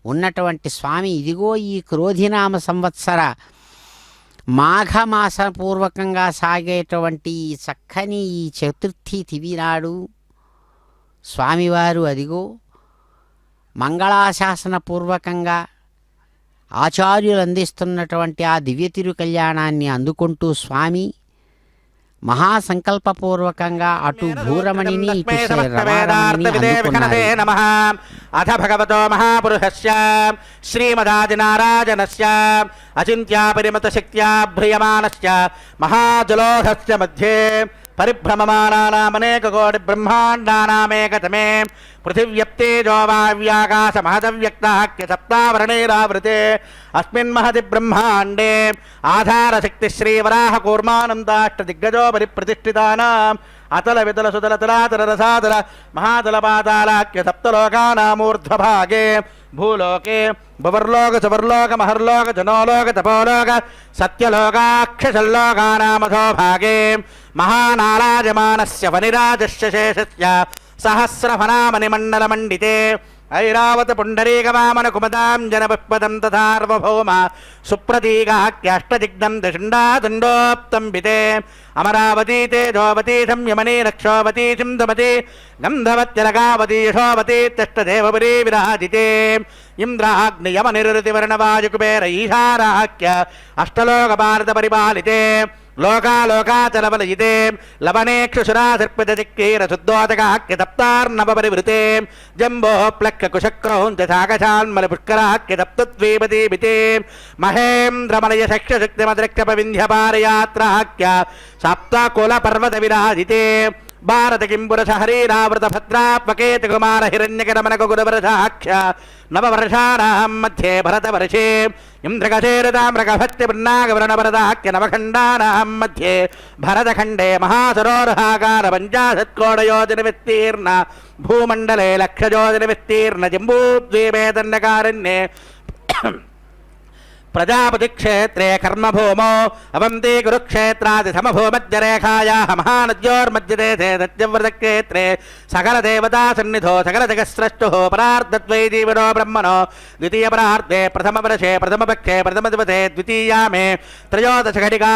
ఉన్నటువంటి స్వామి ఇదిగో ఈ క్రోధినామ సంవత్సర మాఘమాసపూర్వకంగా సాగేటువంటి ఈ చక్కని ఈ చతుర్థి తిథి నాడు స్వామివారు అదిగో మంగళాశాసనపూర్వకంగా ఆచార్యులు అందిస్తున్నటువంటి ఆ దివ్య తిరు కళ్యాణాన్ని అందుకుంటూ స్వామి మహాసంకల్పపూర్వకంగా అటు భూరమణిని ఇటు రమారమణిని అందుకున్నారు. నమః. అథ భగవతో మహాపురుషస్య శ్రీమదాదినారాజనస్య అచింత్యాపరిమిత శక్త్యా భ్రియమానస్య మహాజలోధస్య మధ్యే పరిభ్రమమానానామనేక కోటి బ్రహ్మాండానామేకతమే పృథివ్యప్తేజో వావ్యాకాశ మహదవ్యక్తాఖ్య సప్తావరణైరావృతే అస్మిన్ మహతి బ్రహ్మాండే ఆధారశక్తి శ్రీవరాహ కూర్మానందాష్టదిగ్గజోపరి ప్రతిష్ఠితానాం అతల వితల సుతల తలాతల రసాతల మహాతల పాతాళాఖ్య సప్తలోకానామూర్ధ్వభాగే భూలోకే భువర్లోక సువర్లోక మహర్లోక జనోలోక తపోలోక సత్యలోకాక్షసల్లోకానామథో భాగే మహానారాజమానస్య వనిరాజస్య శేషస్య సహస్రఫనామణిమండలమండితే ఐరావత పుండరీకవామన కుమదాంజనపుష్పదం తథార్వభౌమ సుప్రతీకాఖ్యాష్టదిగ్ధం దశుండాదండోప్తంబితే అమరావతీ తేజోవతీ సంయమనీ రక్షోవతీ సింధమతి గంధవత్యలగావతీ యశోవతీ తిష్టదేవపురీ విరాజితే ఇంద్రాగ్నియమనిరుతివర్ణవాయుకుబేర ఈశారాఖ్య అష్టలోక భారత పరిపాలితే లోకాలోకాచలవలయితే లవనేక్షుషురాసర్పదిక్కీరశుద్ధోదకాఖ్యతప్తార్నవపరివృతే జంబో ప్లక్కకుశక్రౌంచసాగశాన్మలపుష్కరాఖ్యతప్తద్వీపదీపితే మహేంద్రమలయ శక్ష్యశక్తిమద్రక్షపవింధ్యపారయాత్రాఖ్య సప్తకులపర్వత విరాజితే భారత కింపురస హరీరావృత భద్రాత్మకేత కుమార హిరణ్యకరమణక గురువరసాఖ్య నవవర్షాణం మధ్యే భరతవర్షే ఇంద్రగచేరతామ్రగభత్యపృన్నాగవరణవరదాఖ్య నవఖండానాం మధ్యే భరతఖండే మహాసరోరహాకార పంచాశత్కోటయోజన విస్తీర్ణ భూమండలే లక్షయోజన విస్తీర్ణ జంబూద్వీపే దండకారణ్యే ప్రజాపతి క్షేత్రే కర్మభూమో అవంతి కురుక్షేత్రాది సమభూమధ్యరేఖాయా మహానద్యోర్మధ్యదేశే దత్యవ్రతక్షేత్రే సకల దేవతా సన్నిధో సకల జగస్రష్టు పరార్ధద్వై జీవనో బ్రహ్మణో ద్వితీయ పరార్ధే ప్రథమ వర్షే ప్రథమపక్షే ప్రథమ దివసే ద్వితీయామే త్రయోదశ ఘటికా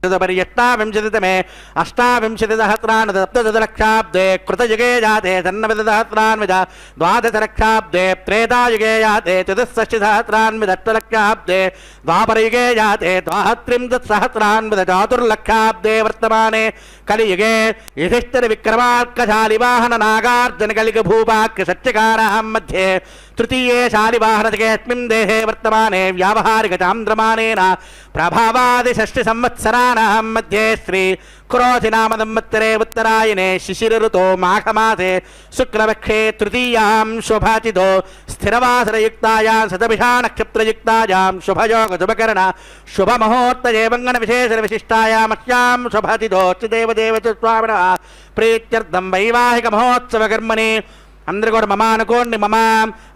पर्यष्टाविंशतितमे अष्टाविंशतिसहस्रान् सप्तदशलक्षाब्दे कृतयुगे जाते सन्नवतिसहस्रान्विध द्वादशलक्षाब्दे त्रेतायुगे जाते चतुष्षष्टिसहस्रान्विध अष्टलक्षाब्दे द्वापरयुगे जाते द्वात्रिंशत्सहस्रान्विध चातुर्लक्षाब्दे वर्तमाने कलियुगे युधिष्ठिरविक्रमार्कशालिवाहन नागार्जुनकलिकभूपाख्य सत्यकारां मध्ये तृतीये शालिवाहनजगेऽस्मिन् देहे वर्तमाने व्यावहारिकचान्द्रमानेन प्रभावादिषष्टि संवत्सराणां मध्ये श्री क्रोधि नाम संवत्सरे उत्तरायणे शिशिर ऋतो माघमासे शुक्लपक्षे तृतीयां शुभतिथौ स्थिरवासरयुक्तायां शतभिषा नक्षत्रयुक्तायां शुभयोग शुभकर्ण शुभमुहूर्तये वङ्गनविशेषविशिष्टायामस्यां शुभतिथौ देवदेव च स्वामिनः प्रीत्यर्थं वैवाहिकमहोत्सवकर्मणि అందరూ కూడా మమ అనుకోండి. మమ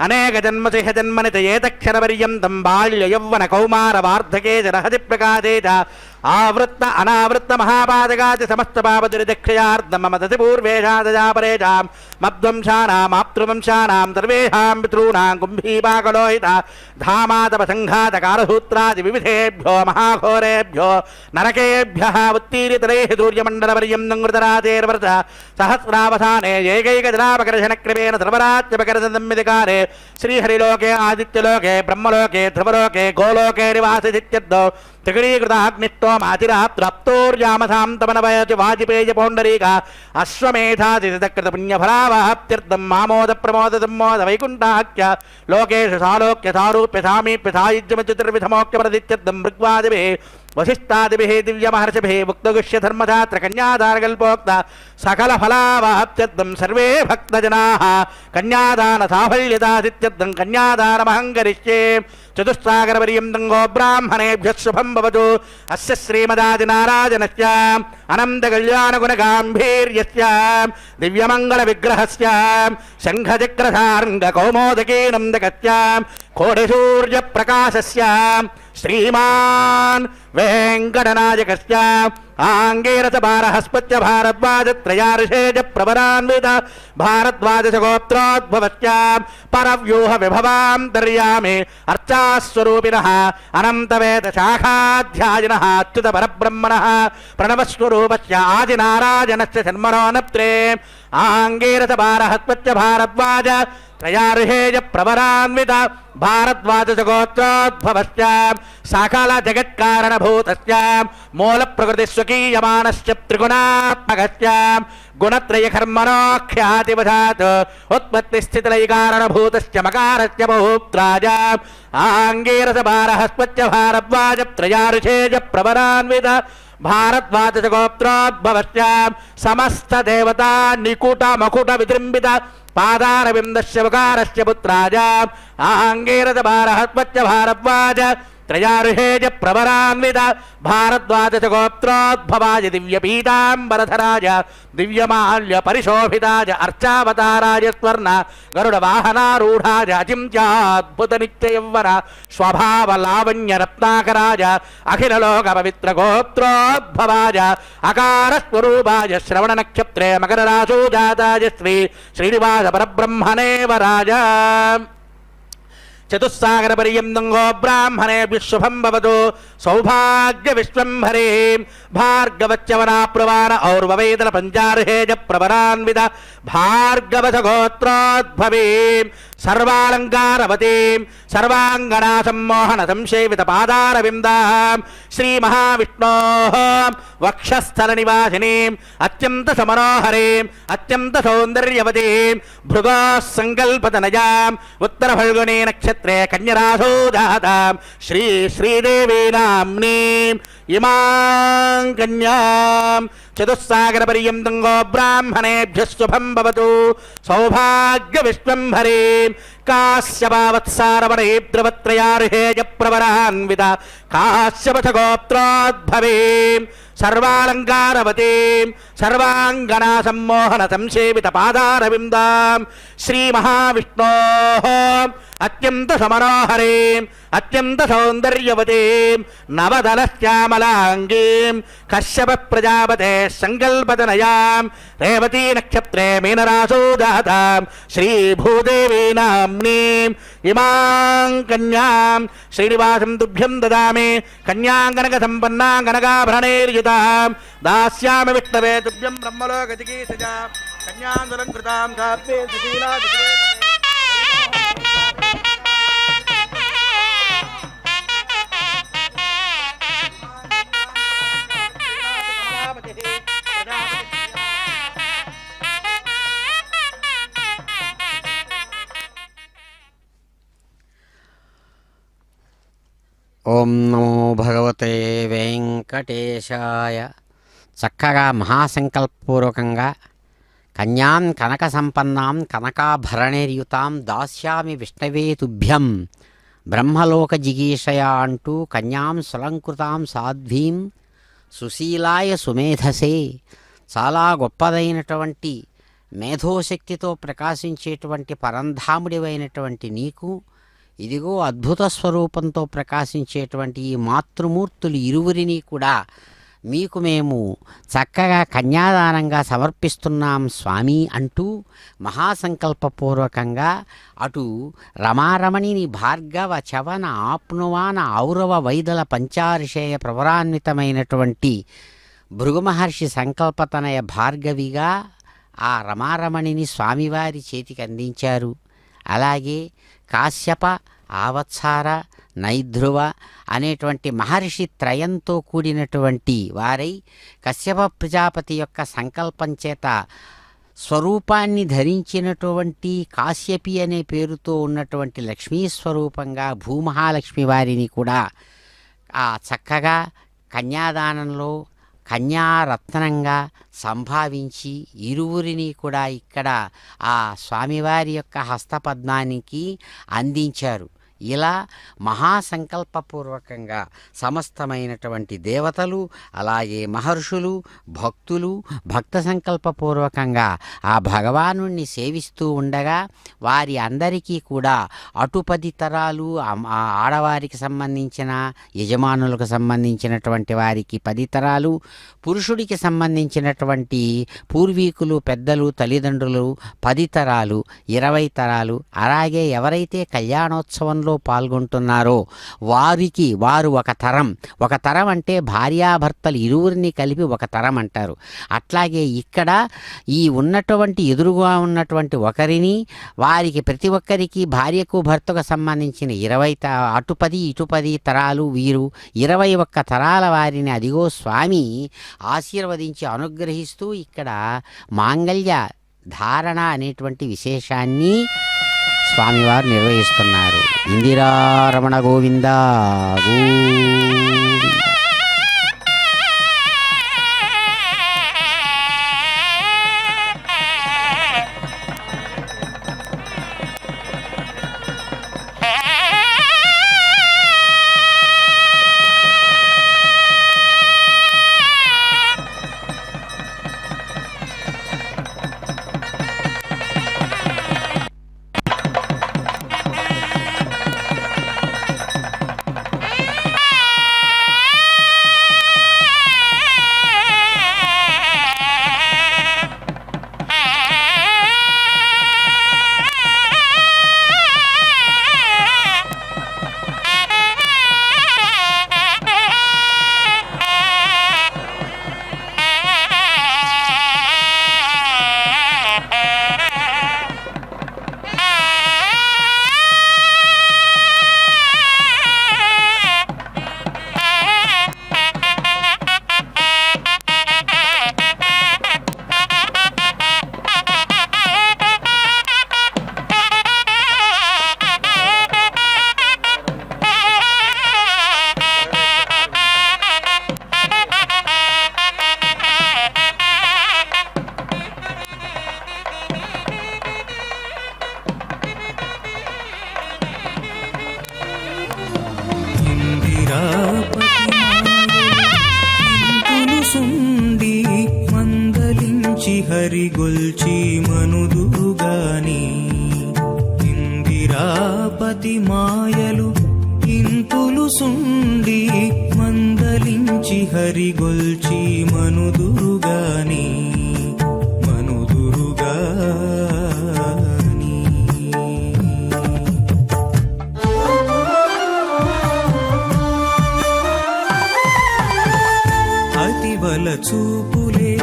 అనేక జన్మసిహ జన్మనిత ఏతక్షరపర్యంతం బాల్య యౌవన కౌమార వార్ధకే జరహతి ప్రకాశేత ఆవృత్త అనావృత్త మహాపాదగాది సమస్త పాపదురిదక్షయార్థం మమ దశ పూర్వేషాదజాపరేషాం మద్వంశానామాతృవంశానాం సర్వేషాం పితॄణాం కుంభీపాకలోహిత ధామాతప సంఘాత కాలసూత్రాది వివిధేభ్యో మహాఘోరేభ్యో నరకేభ్యః ఉత్తీరితరైః సూర్యమండలపర్యంతం కృతరాజేర్వర్ష సహస్రావసానే ఏకైకజలాపకర్షణక్రమేణ సర్వరాజ్యపకరసంవిధికారే శ్రీహరిలోకే ఆదిత్యలోకే బ్రహ్మలోకే ధ్రువలోకే గోలోకే నివాసిత్యర్థో త్రిగుణీకృతాగ్నిష్టోమాతిరాప్తోర్యామసాంతమనవయతి వాజిపేయ పౌండరీక అశ్వమేధాదితకృత పుణ్యఫలావాప్త్యర్థం మామోద ప్రమోద సమ్మోద వైకుంఠాఖ్య లోకేషు సాలోక్య సారూప్య సామీప్య సాయుజ్యమచుతుర్విధమోక్య ప్రదిత్యర్థం మృగ్వాదిభిః వశిష్టాదిభిః దివ్యమహర్షిభిః ఉక్తగుష్య ధర్మశాస్త్ర కన్యాదానకల్పోక్త సకల ఫలావాప్త్యర్థం సర్వే భక్తజనాః కన్యాదాన సాఫల్యదాసిత్యర్థం కన్యాదానమహంకరిష్యే చతుస్సాగరపర్యంతం గో బ్రాహ్మణేభ్యః శుభం భవతు. అస్య శ్రీమదాదినారాజనస్య అనంత కళ్యాణగుణగాంభీర్యస్య దివ్యమంగళ విగ్రహస్య శంఖచక్రసార్ంగ కౌమోదకీ నందకస్య కోటిసూర్య ప్రకాశస్య శ్రీమాన్ వెంకటనాయకస్య ఆంగీరస భారహస్పత్య భారద్వాజత్రయార్షేజ ప్రవరాన్విత భారద్వాజ గోత్రోద్భవస్య పరవ్యూహ విభవాంతర్యామి అర్చాస్వరూపిణః అనంతవేద శాఖాధ్యాయినః అచ్యుత పరబ్రహ్మణః ప్రణవస్వరూపస్య ఆదినారాయణస్య జన్మనోనత్రే ఆంగీరస భారహస్పత్య భారద్వాజ త్రయార్హేయ ప్రవరాన్విత భారద్వాజ గోత్రోద్భవస్య సకల జగత్కారణభూతస్య మూల ప్రకృతి స్వకీయమానస్య త్రిగుణాత్మకస్య గుణత్రయ కర్మణోఖ్యాతివధాత్ ఉత్పత్తి స్థితిలయకారణభూతస్య మకారస్య బహూత్రాజ ఆంగీరస భారహస్పత్య భారద్వాజ త్రయార్హేయ ప్రవరాన్విత భారద్వాజ గోత్రోద్భవస్య సమస్త దేవతా నికుట మకుట విజృంభిత పాదారవిందస్య వకారస్య పుత్రాజ ఆంగీరస భారహస్పత్య భారద్వాజ త్రయార్హేజ ప్రవరాన్విత భారద్వాజ గోత్రోద్భవాయ దివ్యపీతాంబరధరాజ దివ్యమాల్య పరిశోభితాజ అర్చావతారాజ స్వర్ణ గరుడ వాహనారూఢాజ అచింత్యాద్భుత నిత్యయౌవన స్వభావ లావణ్య రత్నాకరాజ అఖిలలోక పవిత్ర గోత్రోద్భవాజ అకార స్వరూపాయ శ్రవణ నక్షత్రే మకర రాశోజాతాయ శ్రీ శ్రీనివాస పరబ్రహ్మణే వరాజ చతుస్సాగర పర్యంతంగో బ్రాహ్మణే విశ్వభం భవతు సౌభాగ్య విశ్వంభరే భార్గవచ్చవనా ప్రవాణ ఔర్వవేదన పంచార్హేజ ప్రవరాన్విత భార్గవస గోత్రోద్భవే సర్వాలంకారవతీం సర్వాంగనా సమ్మోహన సంసేవిత పాదారవిందాం శ్రీ మహావిష్ణోః వక్షస్థల నివాసినీం అత్యంత సమనోహరీం అత్యంత సౌందర్యవతీం భృగోః సంకల్పతనయాం ఉత్తర ఫల్గుణీ నక్షత్రే కన్యరాశో జాతాం శ్రీ శ్రీదేవీ నామ్నీం ఇమాం కన్యాం చతుస్సాగర పర్యంతంగో బ్రాహ్మణేభ్యః శుభం భవతు సౌభాగ్య విశ్వంభరీం కాశ్యపావత్సారవణే ద్రవత్రయార్హేజ ప్రవరాన్విత కాశ్యపథ గోత్రోద్భవీం సర్వాలంకారవతీం సర్వాంగనా సమ్మోహన సంసేవిత పాదారవిందాం శ్రీ మహావిష్ణోః అత్యంత సమనోహరీం అత్యంత సౌందర్యవతీం నవదలశ్యామలాంగీం కశ్యప ప్రజాపతే సంకల్పతనయాం రేవతీ నక్షత్రే మీనరాశో జాతాం శ్రీ భూదేవీ నామ్నీం ఇమాం కన్యాం శ్రీనివాసం తుభ్యం దదామి కన్యాంగనక సంపన్నాం కనకాభరణైర్యుతాం దాస్యామి విష్ణవే తుభ్యం బ్రహ్మలోక జిగీషజాం కన్యాంగులంకృతాం కాప్యే సుశీలా ఓం నమో భగవతే వెంకటేశాయ. చక్కగా మహాసంకల్పపూర్వకంగా కన్యాం కనక సంపన్నాం కనకాభరణైర్యుతాం దాస్యామి విష్ణవే తుభ్యం బ్రహ్మలోక జిగీషయ అంటూ కన్యాం సులంకృతాం సాధ్వీం సుశీలాయ సుమేధసే, చాలా గొప్పదైనటువంటి మేధోశక్తితో ప్రకాశించేటువంటి పరంధాముడివైనటువంటి నీకు ఇదిగో అద్భుత స్వరూపంతో ప్రకాశించేటువంటి ఈ మాతృమూర్తులు ఇరువురిని కూడా మీకు మేము చక్కగా కన్యాదానంగా సమర్పిస్తున్నాం స్వామి అంటూ మహాసంకల్పపూర్వకంగా అటు రమారమణిని భార్గవ చవన ఆప్నువాన ఔరవ వైదల పంచారిషేయ ప్రవరాన్వితమైనటువంటి భృగుమహర్షి సంకల్పతనయ భార్గవిగా ఆ రమారమణిని స్వామివారి చేతికి అందించారు. అలాగే కాశ్యప ఆవత్సార నైధ్రువ అనేటువంటి మహర్షి త్రయంతో కూడినటువంటి వారై కశ్యప ప్రజాపతి యొక్క సంకల్పం చేత స్వరూపాన్ని ధరించినటువంటి కాశ్యపి అనే పేరుతో ఉన్నటువంటి లక్ష్మీ స్వరూపంగా భూమహాలక్ష్మి వారిని కూడా ఆ చక్కగా కన్యాదానంలో కన్యారత్నంగా సంభావించి ఇరువురిని కూడా ఇక్కడ ఆ స్వామివారి యొక్క హస్తపద్మానికి అందించారు. ఇలా మహాసంకల్పపూర్వకంగా సమస్తమైనటువంటి దేవతలు అలాగే మహర్షులు భక్తులు భక్త సంకల్పపూర్వకంగా ఆ భగవానుణ్ణి సేవిస్తూ ఉండగా వారి అందరికీ కూడా అటు 10 తరాలు ఆ ఆడవారికి సంబంధించిన యజమానులకు సంబంధించినటువంటి వారికి 10 తరాలు, పురుషుడికి సంబంధించినటువంటి పూర్వీకులు పెద్దలు తల్లిదండ్రులు 10 తరాలు 20 తరాలు, అలాగే ఎవరైతే కళ్యాణోత్సవంలో పాల్గొంటున్నారో వారు ఒక తరం అంటే భార్యాభర్తలు ఇరువురిని కలిపి ఒక తరం అంటారు. అట్లాగే ఇక్కడ ఈ ఉన్నటువంటి ఎదురుగా ఉన్నటువంటి ఒకరిని వారికి ప్రతి ఒక్కరికి భార్యకు భర్తకు సంబంధించిన 20 అటు 10 ఇటు 10 తరాలు వీరు 21 తరాల వారిని అదిగో స్వామి ఆశీర్వదించి అనుగ్రహిస్తూ ఇక్కడ మాంగళ్య ధారణ అనేటువంటి విశేషాన్ని స్వామివారు నిర్వహిస్తున్నారు. ఇందిరారమణ గోవింద గోవింద. హరిగొల్చి మనుదురుగాని ఇందిరాపతి మాయలు ఇంతులు సుండి మందలించి హరిగొల్చి మనుదురుగాని అతివల చూపులే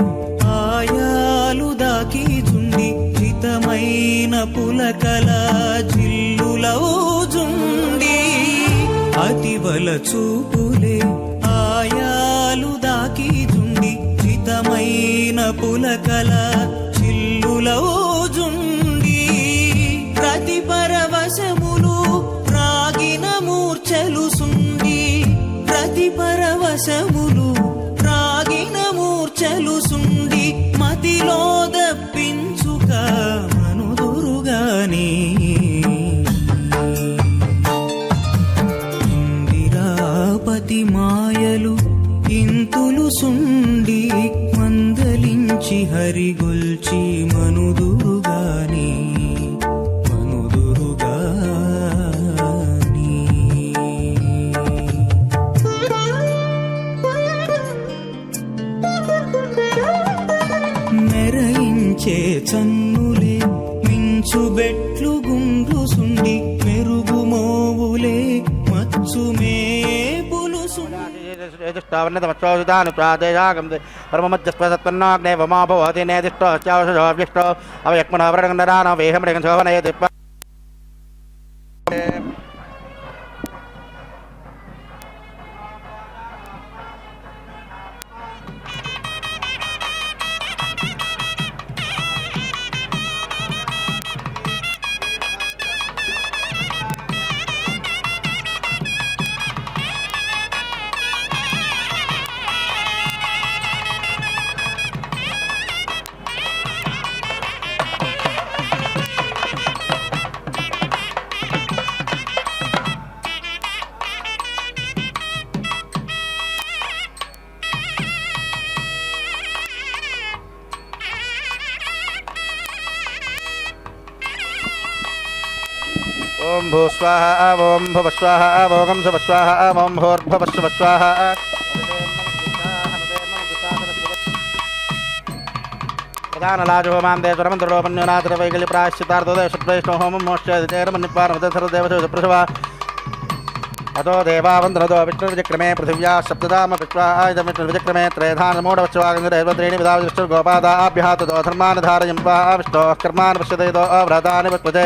ఆయాలు దాకి జుండి హితమైన పులకల జిల్లులవుజుండి అతివల చూపులే ఆయాలు దాకి జుండి హితమైన పులకల జిల్లులవుజుండి ప్రతి పరవశములు రాగిన మూర్ఛలు సుండి ప్రతి పరవశములు రాగిన మూర్ఛలు సుండి మతిలో దప్పించుక మనుదురుగాని ఇందిరాపతి మాయలు ఇంతులు సుండి మందలించి హరిగొల్చి మనుదురుగాని మెరయించే చన్నులే మించుబెట్లు గుండ్లు సుండి మెరుగు మోవులే మచ్చు మేపులు పరమధ్యస్పన్నోగ్నే వమా భవతి నేదిష్టో అవయక్మన వరగండరాన వేహమృగ శోభనయతి ఓం భూ స్వాహ ఓం భువ స్వాహ ఓం శుభ స్వాహ ఓం భూర్భువ శుభ స్వాహ ప్రధానలాజోమాందేశ్వరమంత్రోపన్యోనాథ వైకల్యప్రాశ్చితార్థోదయశుద్వైష్ణవ హోమం మోక్షేదేవమన్నిపార్వతసర్వదేవశుభృషవ అతో దేవావందనతో విష్ణుర్విచక్రమే పృథివ్యా సప్తదామ విశ్వాయుధమిష్ణుర్విచక్రమే త్రేధానమూఢవశ్వాగంధరేణి విధావిష్ణుర్గోపాదాభ్యాతతో ధర్మానధారయం విష్ణోः కర్మాన్ పశ్యతేదో వ్రతాని వక్వతే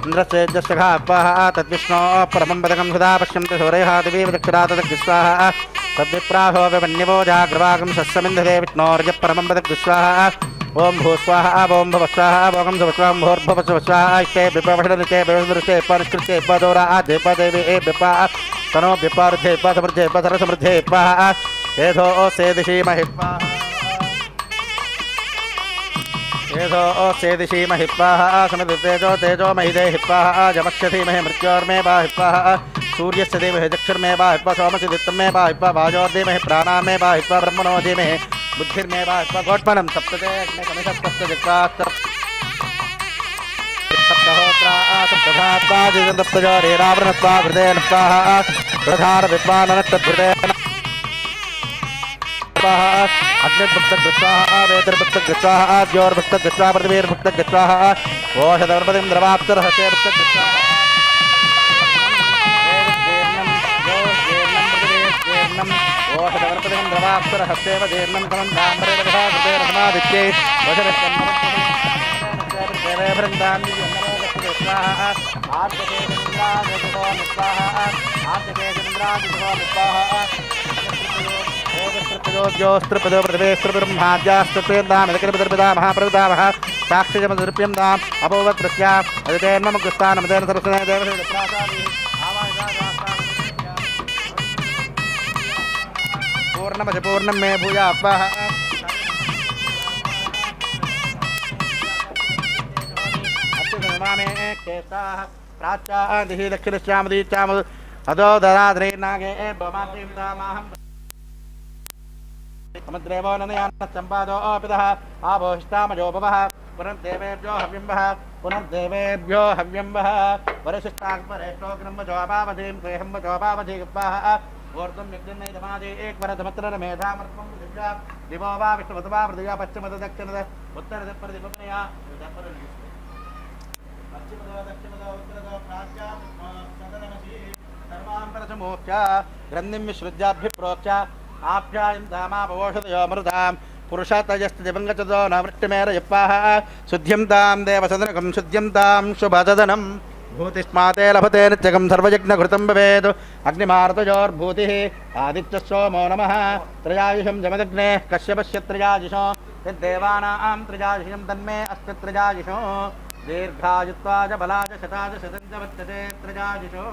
ఇంద్రస్యేజ్యశ్చఘాత్వాः తద్విష్ణోः పరమం పదకం సదా పశ్యంతి సూర్యः దివీవ దక్షిణా తద్విశ్వాः తద్విప్రాహో విమన్యవో జాగ్రవాగం సస్సమింధతే విష్ణోర్య పరమం పదగ్విశ్వాः ఓం భూస్వాహ ఓం భవస్వాహ ఓం శుభస్వాం భోర్భవస్వాహ ఇష్టే విపవషణితే వివృష్టే పరిష్కృత్తే పదోరా దేవదేవి ఏ విప తనో విపారుధే సమృద్ధే సర సమృద్ధే ఏధో సేదిషి మహిపా ఏధో సేదిషి మహిపా సమితేజో తేజో మహిదే హిప్పా జమక్షసి మహి మృత్యోర్మే బా హిప్పా सूर्यस्य धीमहि चक्षुर्मे बाहित्वा सोमस्य दित्तं मे बाहित्वा वाजोर्धीमहि प्राणान् मे बाहित्वा ब्रह्मणो धीमहि बुद्धिर्मे बाहित्वा गोट्पनं सप्तते अग्निकमिषत्सप्तजित्वा सप्तहोत्रा सप्तधात्वा जिगन्तप्तजोरेरावृणत्वा हृदयेन स्वाहा प्रधानविद्वाननट्टभृते अग्निर्भुक्तगृत्वाहा वेदिर्भुक्तगृत्वाहा द्योर्भुक्तगृत्वा पृथिवीर्भुक्तगृत्वाहा ओषधर्पतिं द्रवाप्तरहस्ये भुक्तगृत्वाहा ओषधवर्पदिनं द्रवाप्सरहस्तेव जीर्णं समन्ताम्बरेदभागृतेरसमादित्ये वृन्दान्योस्त्रिपदो पृथिवेस्त्रिब्रह्माद्यास्त्रिपेन्दामिदकिरपितर्पिता महाप्रवितामः साक्षिजमदृप्यन्ताम् अपोवत्प्रस्या अदितेन्मम कृष्टानमदेन सरस्वते देवस्य पूर्णमति पूर्णं मे भूयात्वाः अत्युन्नमे केशाः प्राच्यादिः दक्षिणश्यामदीचाम अदो ददाद्रे नागे भमात्रीं दामाहं समुद्रेवो ननयान्नश्चम्पादो पितः आभोष्टामजो भवः पुनर्देवेभ्यो हव्यं वः वरशिष्टाग्परेष्टोग्रं वजोपावधीं त्वेहं वजोपावधीगप्पाः ऊर्ध्वं यज्ञन्नैदमादि एकवरतमत्र मेधामर्त्वं दिव्या दिवो वा विष्णुवत वा हृदया पश्चिमत दक्षिणत उत्तरदिक्परदिपमनया पश्चिमतो दक्षिणतो उत्तरतो प्राच्यामसि सर्वां परसमोक्ष ग्रन्थिं विसृज्याभ्यप्रोक्ष आप्यायं धामापवोषधयोमृतां पुरुषातयस्तु दिवङ्गचतो न वृष्टिमेरयप्पाः शुद्ध्यं तां देवसदनकं शुद्ध्यं तां शुभददनं भूतिस्माते लभते नित्यकं सर्वयज्ञघृतं भवेत् अग्निमारुतयोर्भूतिः आदित्यसोमो नमः त्रयायुषं जमदग्ने कश्यपस्य त्रयायुषो यद्देवानां त्रयायुषं तन्मे अस्य त्रयायुषो दीर्घायुत्वाज बलाज शताज शतं च वर्तते त्रयायुषो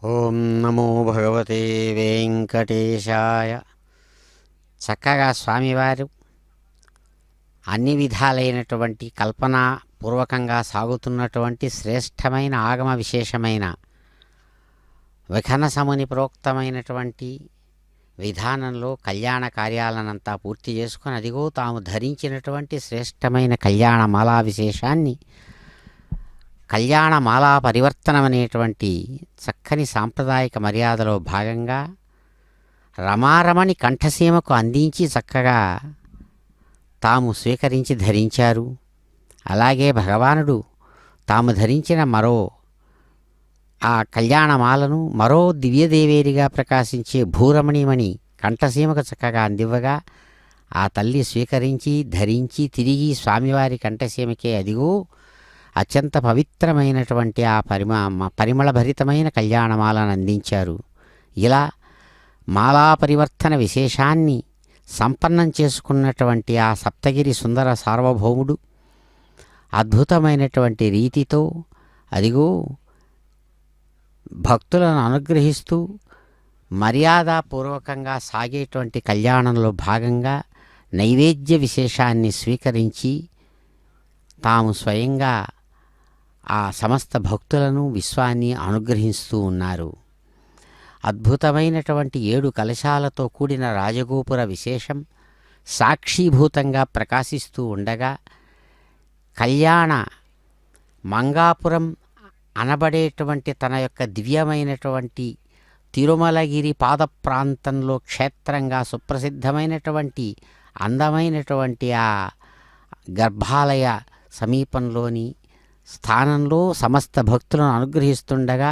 ఓం నమో భగవతే వెంకటేశాయ. చక్కగా స్వామివారు అన్ని విధాలైనటువంటి కల్పనా పూర్వకంగా సాగుతున్నటువంటి శ్రేష్టమైన ఆగమ విశేషమైన విఖన సముని ప్రోక్తమైనటువంటి విధానంలో కళ్యాణ కార్యాలనంతా పూర్తి చేసుకొని అదిగో తాము ధరించినటువంటి శ్రేష్టమైన కళ్యాణమాలా విశేషాన్ని కళ్యాణమాలా పరివర్తనం అనేటువంటి చక్కని సాంప్రదాయిక మర్యాదలో భాగంగా రమారమణి కంఠసీమకు అందించి చక్కగా తాము స్వీకరించి ధరించారు. అలాగే భగవానుడు తాము ధరించిన మరో ఆ కళ్యాణమాలను మరో దివ్యదేవేరిగా ప్రకాశించే భూరమణిమణి కంఠసీమకు చక్కగా అందివ్వగా ఆ తల్లి స్వీకరించి ధరించి తిరిగి స్వామివారి కంఠసీమకే అదిగో అత్యంత పవిత్రమైనటువంటి ఆ పరిమళభరితమైన కళ్యాణమాలను అందించారు. ఇలా మాలా పరివర్తన విశేషాన్ని సంపన్నం చేసుకున్నటువంటి ఆ సప్తగిరి సుందర సార్వభౌముడు అద్భుతమైనటువంటి రీతితో అదిగో భక్తులను అనుగ్రహిస్తూ మర్యాదపూర్వకంగా సాగేటువంటి కళ్యాణంలో భాగంగా నైవేద్య విశేషాన్ని స్వీకరించి తాము స్వయంగా ఆ సమస్త భక్తులను విశ్వాన్ని అనుగ్రహిస్తూ ఉన్నారు. అద్భుతమైనటువంటి 7 కలశాలతో కూడిన రాజగోపుర విశేషం సాక్షీభూతంగా ప్రకాశిస్తూ ఉండగా కళ్యాణ మంగాపురం అనబడేటువంటి తన యొక్క దివ్యమైనటువంటి తిరుమలగిరి పాద ప్రాంతంలో క్షేత్రంగా సుప్రసిద్ధమైనటువంటి అందమైనటువంటి ఆ గర్భాలయ సమీపంలోని స్థానంలో సమస్త భక్తులను అనుగ్రహిస్తుండగా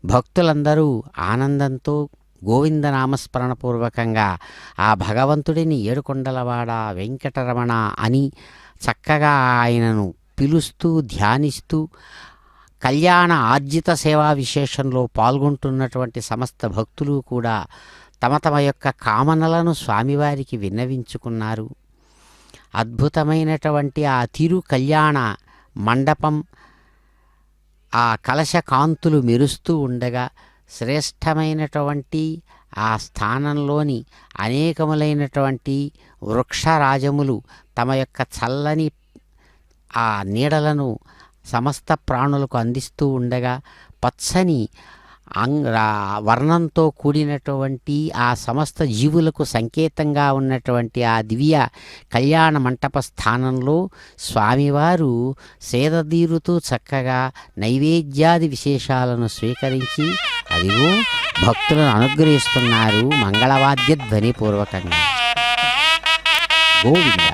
భక్తులందరూ ఆనందంతో గోవిందనామస్మరణపూర్వకంగా ఆ భగవంతుడిని ఏడుకొండలవాడ వెంకటరమణ అని చక్కగా ఆయనను పిలుస్తూ ధ్యానిస్తూ కళ్యాణ ఆర్జిత సేవా విశేషంలో పాల్గొంటున్నటువంటి సమస్త భక్తులు కూడా తమ యొక్క కామనలను స్వామివారికి విన్నవించుకున్నారు. అద్భుతమైనటువంటి ఆ తిరు కళ్యాణ మండపం ఆ కలశ కాంతులు మెరుస్తూ ఉండగా శ్రేష్టమైనటువంటి ఆ స్థానంలోని అనేకములైనటువంటి వృక్షరాజములు తమ యొక్క చల్లని ఆ నీడలను సమస్త ప్రాణులకు అందిస్తూ ఉండగా పచ్చని వర్ణంతో కూడినటువంటి ఆ సమస్త జీవులకు సంకేతంగా ఉన్నటువంటి ఆ దివ్య కళ్యాణ మంటప స్థానంలో స్వామివారు సేదదీరుతూ చక్కగా నైవేద్యాది విశేషాలను స్వీకరించి అదిగో భక్తులను అనుగ్రహిస్తున్నారు మంగళవాద్య ధ్వనిపూర్వకంగా. గోవింద.